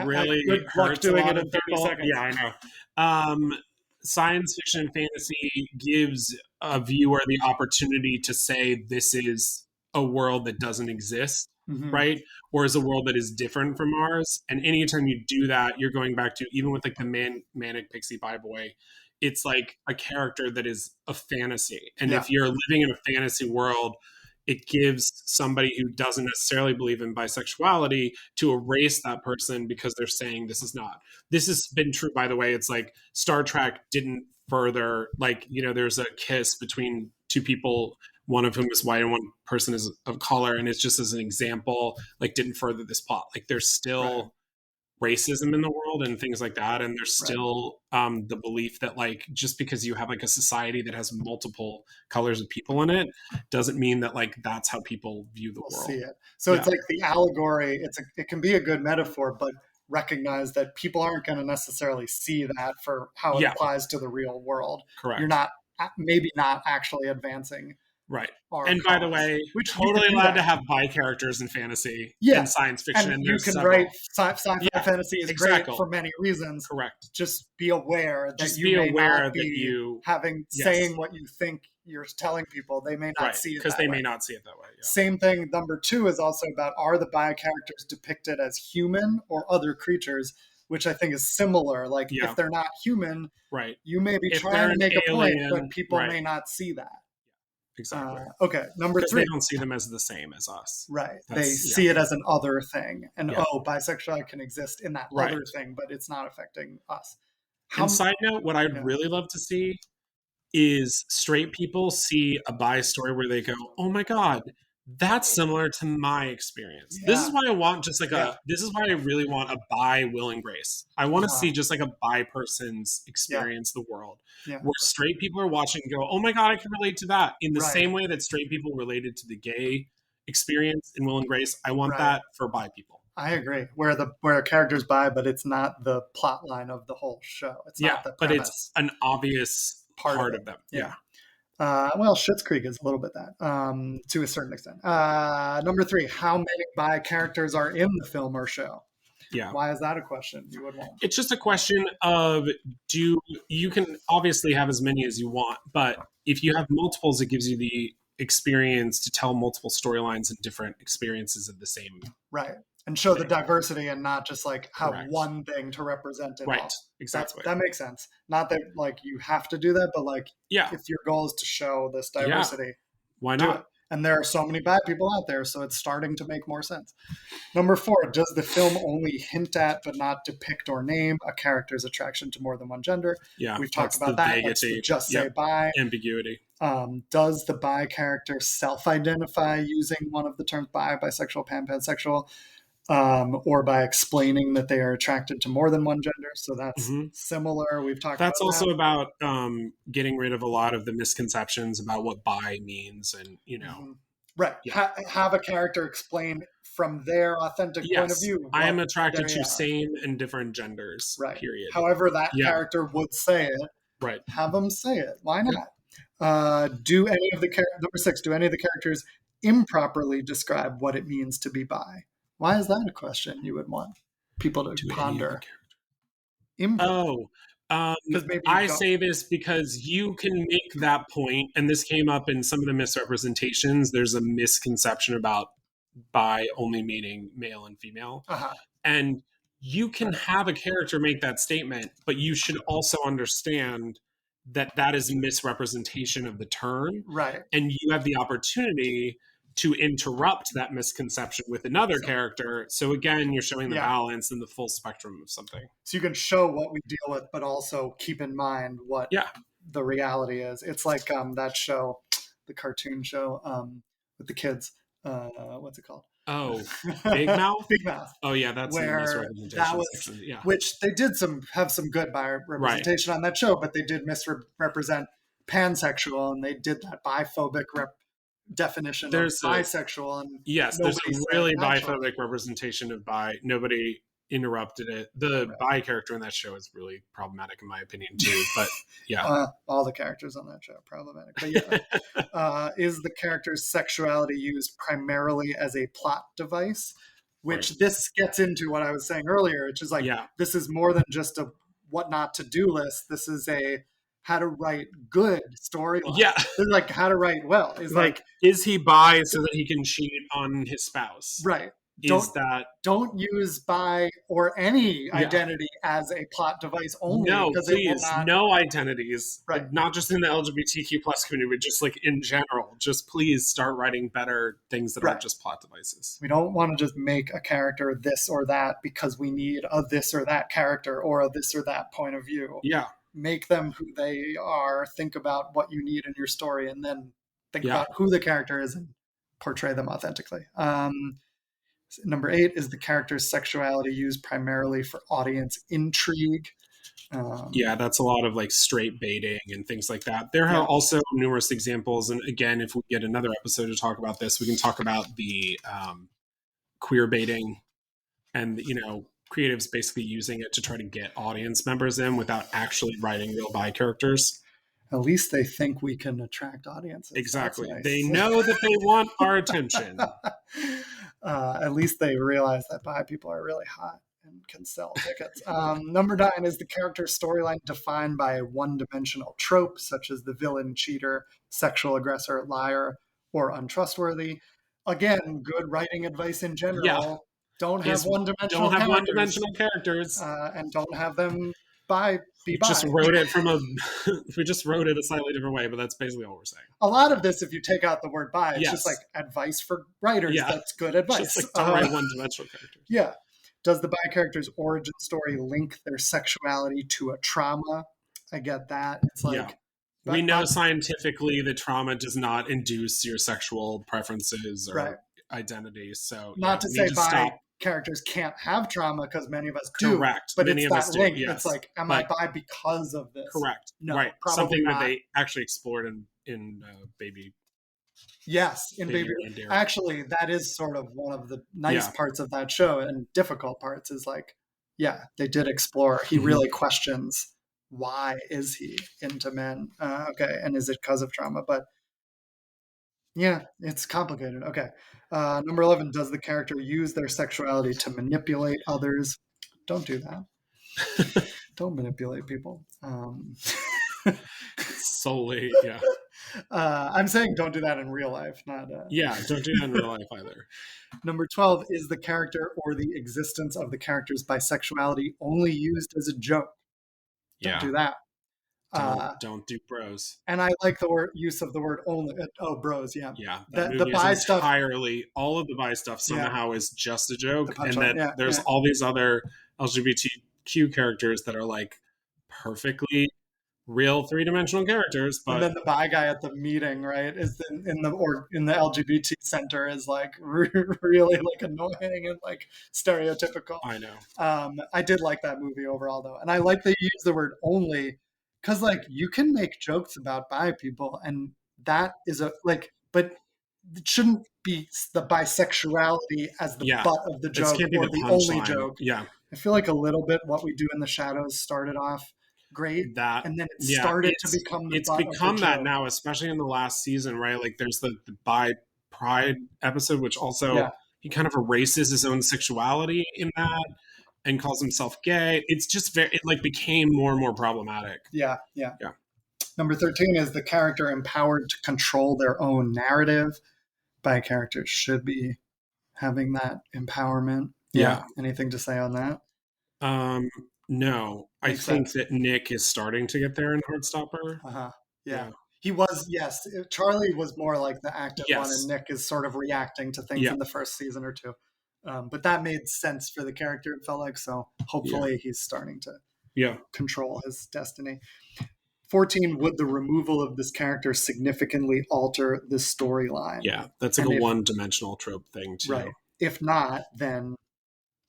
really good luck hurts doing a lot it of in 30 people. seconds. Yeah, I know. Science fiction and fantasy gives a viewer the opportunity to say this is a world that doesn't exist, right? Or is a world that is different from ours. And anytime you do that, you're going back to, even with like the manic pixie pie boy, it's like a character that is a fantasy. And if you're living in a fantasy world, it gives somebody who doesn't necessarily believe in bisexuality to erase that person because they're saying this is not. This has been true, by the way. It's like Star Trek didn't further, like, you know, there's a kiss between two people, one of whom is white and one person is of color. And it's just as an example, like, didn't further this plot. Like, there's still racism in the world and things like that, and there's still the belief that, like, just because you have like a society that has multiple colors of people in it doesn't mean that like that's how people view the world. See it. So it's like the allegory, it can be a good metaphor, but recognize that people aren't going to necessarily see that for how it applies to the real world. Correct. You're maybe not actually advancing. Right. And by the way, we're totally allowed to have bi characters in fantasy and science fiction. And you can write sci-fi fantasy is great for many reasons. Correct. Just be aware that you may not be saying what you think you're telling people. They may not see it because they may not see it that way. Same thing. Number 2 is also about, are the bi characters depicted as human or other creatures, which I think is similar. Like if they're not human, you may be trying to make a point, but people may not see that. Exactly. Okay. Number 3. They don't see them as the same as us. Right. They see it as an other thing. And bisexuality can exist in that other thing, but it's not affecting us. And side note, what I'd really love to see is straight people see a bi story where they go, oh my God, that's similar to my experience. This is why I want this is why I really want a bi Will and Grace. I want to see just like a bi person's experience the world. Where straight people are watching and go, oh my God, I can relate to that. In the same way that straight people related to the gay experience in Will and Grace, I want that for bi people. I agree. Where a character's bi, but it's not the plot line of the whole show. It's not the premise. But it's an obvious part of them. Well, Schitt's Creek is a little bit that, to a certain extent. Number 3, how many bi characters are in the film or show? Yeah. Why is that a question you would want? It's just a question of, you can obviously have as many as you want, but if you have multiples, it gives you the experience to tell multiple storylines and different experiences of the same. Right. And show the diversity and not just like have one thing to represent it all. Exactly. That makes sense. Not that like you have to do that, but like if your goal is to show this diversity, why not? And there are so many bad people out there, so it's starting to make more sense. Number 4, does the film only hint at but not depict or name a character's attraction to more than one gender? Yeah, we've talked about that. That's the just say bi. Ambiguity. Does the bi character self-identify using one of the terms bi, bisexual, pansexual? Or by explaining that they are attracted to more than one gender. So that's similar. We've talked about that. That's also about getting rid of a lot of the misconceptions about what bi means and, you know. Right. Yeah. Have a character explain from their authentic point of view. I am attracted to same and different genders, period. However that character would say it. Right. Have them say it. Why not? Number 6, do any of the characters improperly describe what it means to be bi? Why is that a question you would want people to ponder? I say this because you can make that point, and this came up in some of the misrepresentations. There's a misconception about bi only meaning male and female. And you can have a character make that statement, but you should also understand that that is a misrepresentation of the term. Right. And you have the opportunity to interrupt that misconception with another character. So again, you're showing the balance and the full spectrum of something. So you can show what we deal with, but also keep in mind what the reality is. It's like that show, the cartoon show with the kids. What's it called? Oh, Big Mouth? Big Mouth. Oh yeah, that's where that was, which they did have some good bi representation on that show, but they did misrepresent pansexual, and they did that biphobic definition of bisexual. And there's a really biphobic representation of bi. Nobody interrupted it. The bi character in that show is really problematic in my opinion too, but yeah. All the characters on that show are problematic. But yeah, is the character's sexuality used primarily as a plot device? Which this gets into what I was saying earlier, which is like, this is more than just a what not to do list. This is a how to write good storyline. Yeah. They're like how to write well. Is like is he bi so that he can cheat on his spouse? Right. Don't use bi or any identity as a plot device only. No, please, no identities. Right. Not just in the LGBTQ plus community, but just like in general. Just please start writing better things that aren't just plot devices. We don't want to just make a character this or that because we need a this or that character or a this or that point of view. Yeah. Make them who they are, think about what you need in your story, and then think about who the character is and portray them authentically. Number 8 is the character's sexuality used primarily for audience intrigue. That's a lot of like straight baiting and things like that. There are also numerous examples. And again, if we get another episode to talk about this, we can talk about the queer baiting and, creatives basically using it to try to get audience members in without actually writing real bi characters. At least they think we can attract audiences. Exactly. Nice. They know that they want our attention. At least they realize that bi people are really hot and can sell tickets. Number 9 is the character's storyline defined by a one-dimensional trope, such as the villain, cheater, sexual aggressor, liar, or untrustworthy. Again, good writing advice in general. Yeah. Don't have one-dimensional characters. And don't have them be bi. We just wrote it a slightly different way, but that's basically all we're saying. A lot of this, if you take out the word bi, it's just like advice for writers. That's good advice. Just like don't write one-dimensional characters. Yeah. Does the bi character's origin story link their sexuality to a trauma? I get that. It's like we know scientifically that trauma does not induce your sexual preferences or identities. So not to say bi characters can't have trauma, because many of us do. Correct. But many it's of that us do, link. yes. It's like, am I bi because of this? Correct. No, right. Probably something not. that they actually explored in Baby. Yes, in Baby Reindeer. Actually, that is sort of one of the nice parts of that show, and difficult parts is like, they did explore. He really questions, why is he into men? And is it because of trauma? But it's complicated. Okay. Number 11, does the character use their sexuality to manipulate others? Don't do that. Don't manipulate people. Solely, I'm saying don't do that in real life, not... don't do that in real life either. Number 12, is the character or the existence of the character's bisexuality only used as a joke? Don't do that. Don't do bros. And I like the use of the word only. Bros, yeah. Yeah, the bi stuff. All of the bi stuff somehow is just a joke. And that there's all these other LGBTQ characters that are like perfectly real three-dimensional characters. But and then the bi guy at the meeting, right, is in the LGBT center is like really like annoying and like stereotypical. I know. I did like that movie overall though. And I like they use the word only, because like you can make jokes about bi people, and that is but it shouldn't be the bisexuality as the butt of the joke or the only joke. Yeah. I feel like a little bit What We Do in the Shadows started off great, and then it started to become the butt of the that joke. now, especially in the last season, right? Like there's the bi pride episode, which also he kind of erases his own sexuality in that and calls himself gay. It's just it like became more and more problematic. Yeah. Number 13 is the character empowered to control their own narrative. Bi characters should be having that empowerment. Yeah. Anything to say on that? No. I think that Nick is starting to get there in Heartstopper. Yeah. He was, yes. Charlie was more like the active one, and Nick is sort of reacting to things in the first season or two. But that made sense for the character, it felt like. So hopefully he's starting to control his destiny. 14, would the removal of this character significantly alter the storyline? Yeah, that's like a one-dimensional trope thing too. Right. If not, then...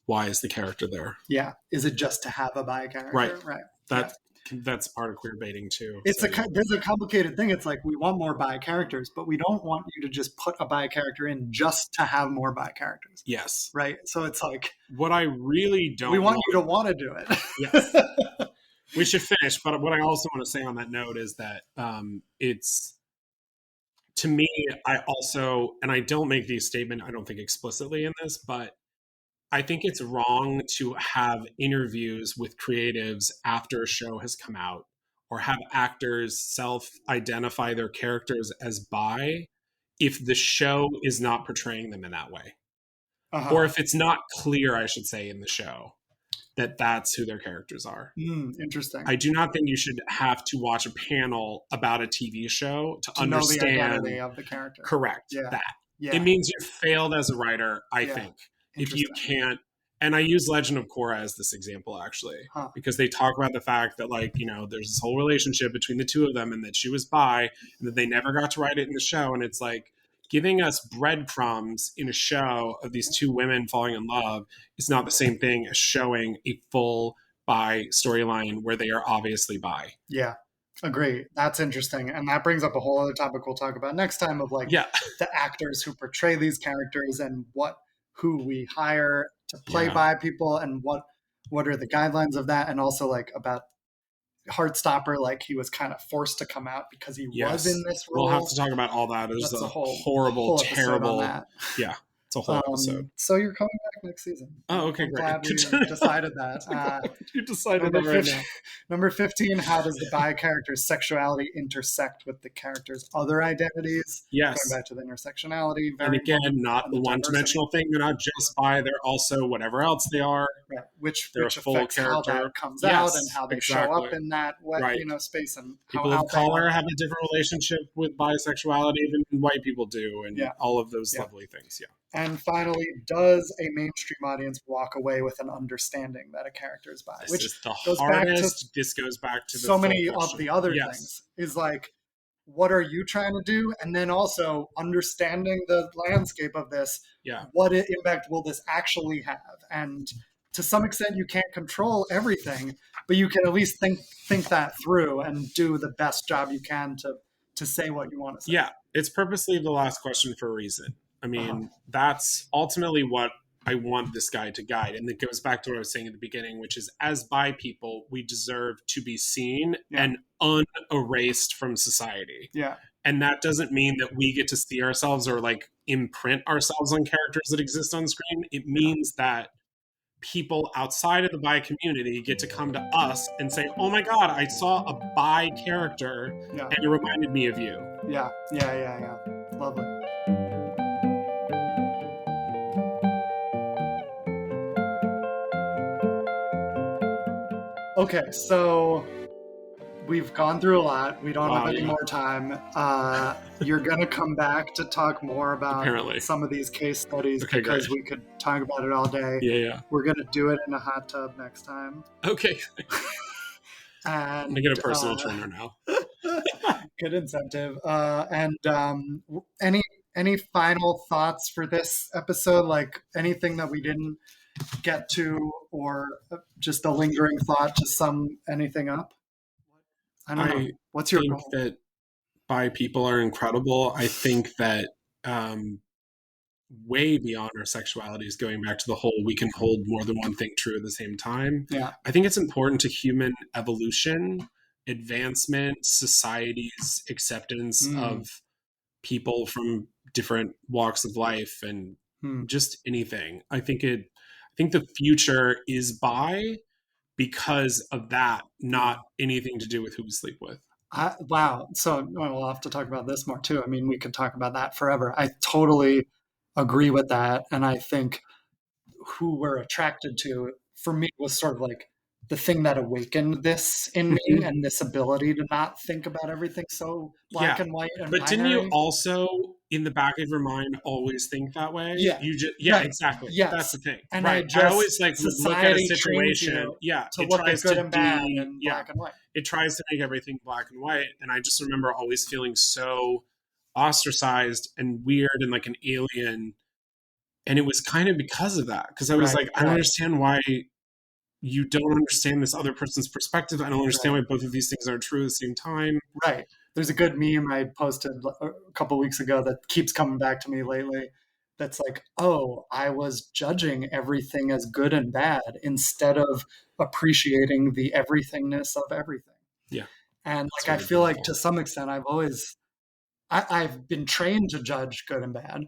why is the character there? Yeah. Is it just to have a bi character? Right. Right. That That's part of queer baiting too. There's a complicated thing. It's like we want more bi characters, but we don't want you to just put a bi character in just to have more bi characters. Yes. Right. So it's like what I really don't. We want you to want to do it. Yes. We should finish, but what I also want to say on that note is that it's, to me, I also, and I don't make the statement, I don't think explicitly in this, but I think it's wrong to have interviews with creatives after a show has come out, or have actors self-identify their characters as bi if the show is not portraying them in that way. Or if it's not clear, I should say, in the show that that's who their characters are. Interesting. I do not think you should have to watch a panel about a TV show to understand know the identity of the character. Correct. Yeah. That. Yeah. It means you've failed as a writer, I think. If you can't, and I use Legend of Korra as this example, actually, because they talk about the fact that, like, you know, there's this whole relationship between the two of them and that she was bi and that they never got to write it in the show. And it's like, giving us breadcrumbs in a show of these two women falling in love is not the same thing as showing a full bi storyline where they are obviously bi. Yeah, agree. That's interesting. And that brings up a whole other topic we'll talk about next time of, like, the actors who portray these characters and who we hire to play bi people and what are the guidelines of that, and also, like, about Heartstopper, like, he was kind of forced to come out because he was in this role. We'll have to talk about all that. There's a horrible, terrible. Yeah, it's a whole episode. So you're coming back next season. Oh, okay, I'm great. glad we decided that. You decided that right now. Number 15, how does the bi character's sexuality intersect with the character's other identities? Yes. Going back to the intersectionality. And again, not the one-dimensional thing. They're not just bi. They're also whatever else they are. Right. Which affects character. How that comes out and how they show up in that space. And people of color have a different relationship with bisexuality than white people do, and all of those lovely things. Yeah. And finally, does a mainstream audience walk away with an understanding that a character is bi? Which is the hardest. This goes back to so many of the other things. Is like, what are you trying to do? And then also understanding the landscape of this. Yeah. What impact will this actually have? And to some extent, you can't control everything, but you can at least think that through and do the best job you can to say what you want to say. Yeah, it's purposely the last question for a reason. I mean, that's ultimately what I want this guide to guide. And it goes back to what I was saying at the beginning, which is, as bi people, we deserve to be seen and unerased from society. Yeah. And that doesn't mean that we get to see ourselves or, like, imprint ourselves on characters that exist on screen. It means that people outside of the bi community get to come to us and say, oh my God, I saw a bi character and it reminded me of you. Yeah. Lovely. Okay, so we've gone through a lot. We don't have any more time. You're going to come back to talk more about some of these case studies because we could talk about it all day. Yeah. We're going to do it in a hot tub next time. Okay. And I'm going to get a personal trainer now. Good incentive. Any final thoughts for this episode? Like, anything that we didn't get to, or just a lingering thought to sum anything up? I don't know. What's your goal? I think that bi people are incredible. I think that way beyond our sexualities, going back to the whole, we can hold more than one thing true at the same time. Yeah. I think it's important to human evolution, advancement, society's acceptance of people from different walks of life, and just anything. I think the future is bi because of that, not anything to do with who we sleep with. Wow. So we'll have to talk about this more too. I mean, we could talk about that forever. I totally agree with that. And I think who we're attracted to, for me, was sort of like the thing that awakened this in me, and this ability to not think about everything so black and white and But binary. didn't you also, in the back of your mind, always think that way? Yeah. You just exactly. Yes. That's the thing. And I always like look at a situation. To look at good and bad and black and white. It tries to make everything black and white. And I just remember always feeling so ostracized and weird and like an alien. And it was kind of because of that. Because I was I don't understand why you don't understand this other person's perspective. I don't understand why both of these things are true at the same time. Right. There's a good meme I posted a couple weeks ago that keeps coming back to me lately. That's like, oh, I was judging everything as good and bad instead of appreciating the everythingness of everything. Yeah. And like, I feel like to some extent, I've been trained to judge good and bad,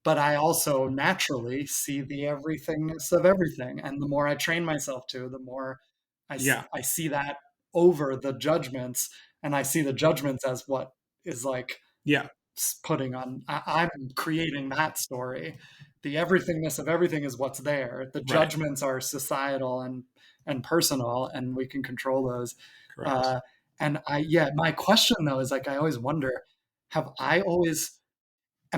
but I also naturally see the everythingness of everything. And the more I train myself to, the more I see that over the judgments, and I see the judgments as what is like putting on, I'm creating that story. The everythingness of everything is what's there. The judgments are societal and personal, and we can control those. Correct. And my question though is like, I always wonder, am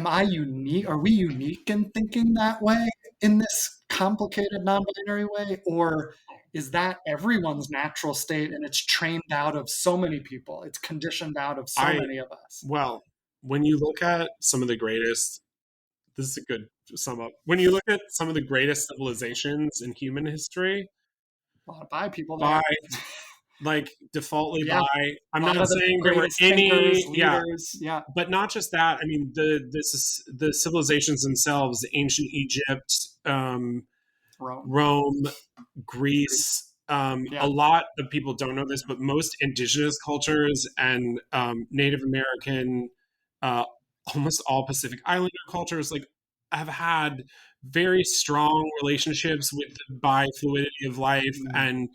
I unique? Are we unique in thinking that way in this complicated non-binary way? Or is that everyone's natural state and it's trained out of so many people? It's conditioned out of so many of us. Well, when you look at some of the greatest, this is a good sum up. When you look at some of the greatest civilizations in human history, a lot of bi people there. Like defaultly bi. I'm not saying there were any leaders, but not just that. I mean, the civilizations themselves, ancient Egypt, Rome, Greece. A lot of people don't know this, but most indigenous cultures and Native American, almost all Pacific Islander cultures, like, have had very strong relationships with the bi-fluidity of life and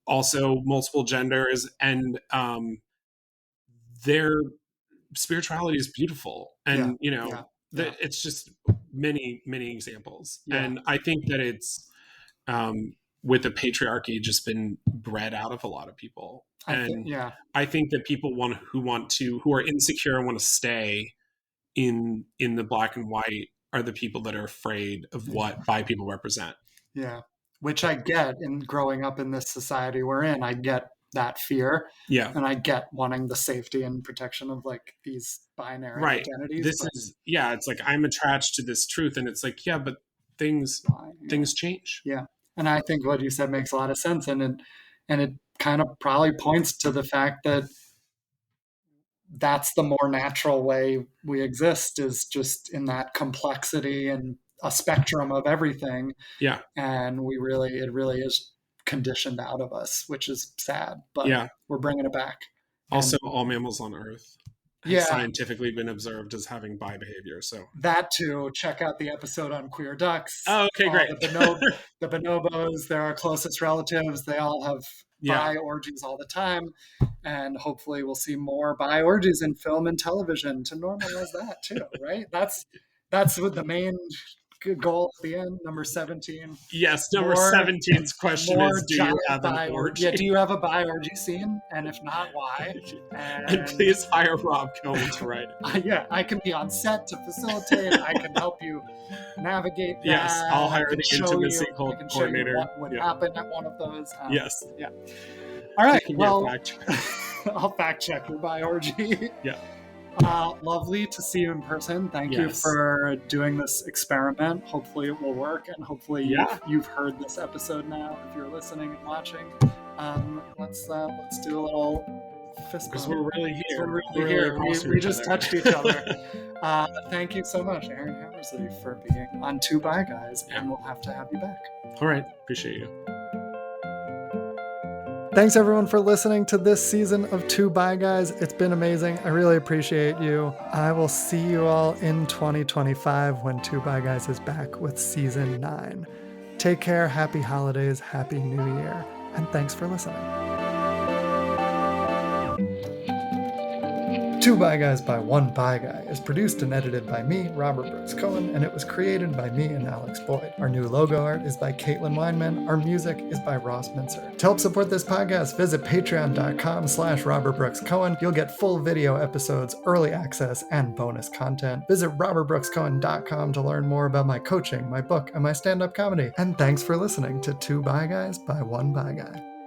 also multiple genders, and their spirituality is beautiful. And it's just many examples. And I think that it's with the patriarchy just been bred out of a lot of people. I think that people who are insecure and want to stay in the black and white are the people that are afraid of what bi people represent. Yeah. Which I get in growing up in this society we're in. I get that fear. Yeah. And I get wanting the safety and protection of like these binary identities. It's like, I'm attached to this truth, and it's like, but things change. Yeah. And I think what you said makes a lot of sense. And it kind of probably points to the fact that that's the more natural way we exist, is just in that complexity and a spectrum of everything. Yeah. And it really is conditioned out of us, which is sad, but we're bringing it back. Also, all mammals on Earth have scientifically been observed as having bi behavior. So that too, check out the episode on queer ducks. Oh, okay, great. The bonobos, they're our closest relatives. They all have bi orgies all the time. And hopefully we'll see more bi orgies in film and television to normalize that too, right? That's what the main goal at the end, number 17. Yes, number 17's question is, do you have an orgy? Yeah, do you have a bi orgy scene? And if not, why? And please hire Rob Cohen to write it. I can be on set to facilitate. I can help you navigate that. Yes, I'll hire the intimacy coordinator. What would happen at one of those. Yes. Yeah. All right. Well, I'll fact check your bi orgy. Yeah. Lovely to see you in person. Thank you for doing this experiment. Hopefully it will work, and hopefully you've heard this episode now if you're listening and watching. Let's do a little fist bump. Because we're really here. We're really here. We just touched each other. Thank you so much, Aaron Hammersley, for being on Two Bi Guys, and we'll have to have you back. All right. Appreciate you. Thanks everyone for listening to this season of Two Bi Guys. It's been amazing. I really appreciate you. I will see you all in 2025 when Two Bi Guys is back with season 9. Take care, happy holidays, happy new year, and thanks for listening. Two Bi Guys by One Bi Guy is produced and edited by me, Robert Brooks Cohen, and it was created by me and Alex Boyd. Our new logo art is by Caitlin Weinman. Our music is by Ross Mincer. To help support this podcast, visit patreon.com/Robert Brooks Cohen. You'll get full video episodes, early access, and bonus content. Visit robertbrookscohen.com to learn more about my coaching, my book, and my stand-up comedy. And thanks for listening to Two Bi Guys by One Bi Guy.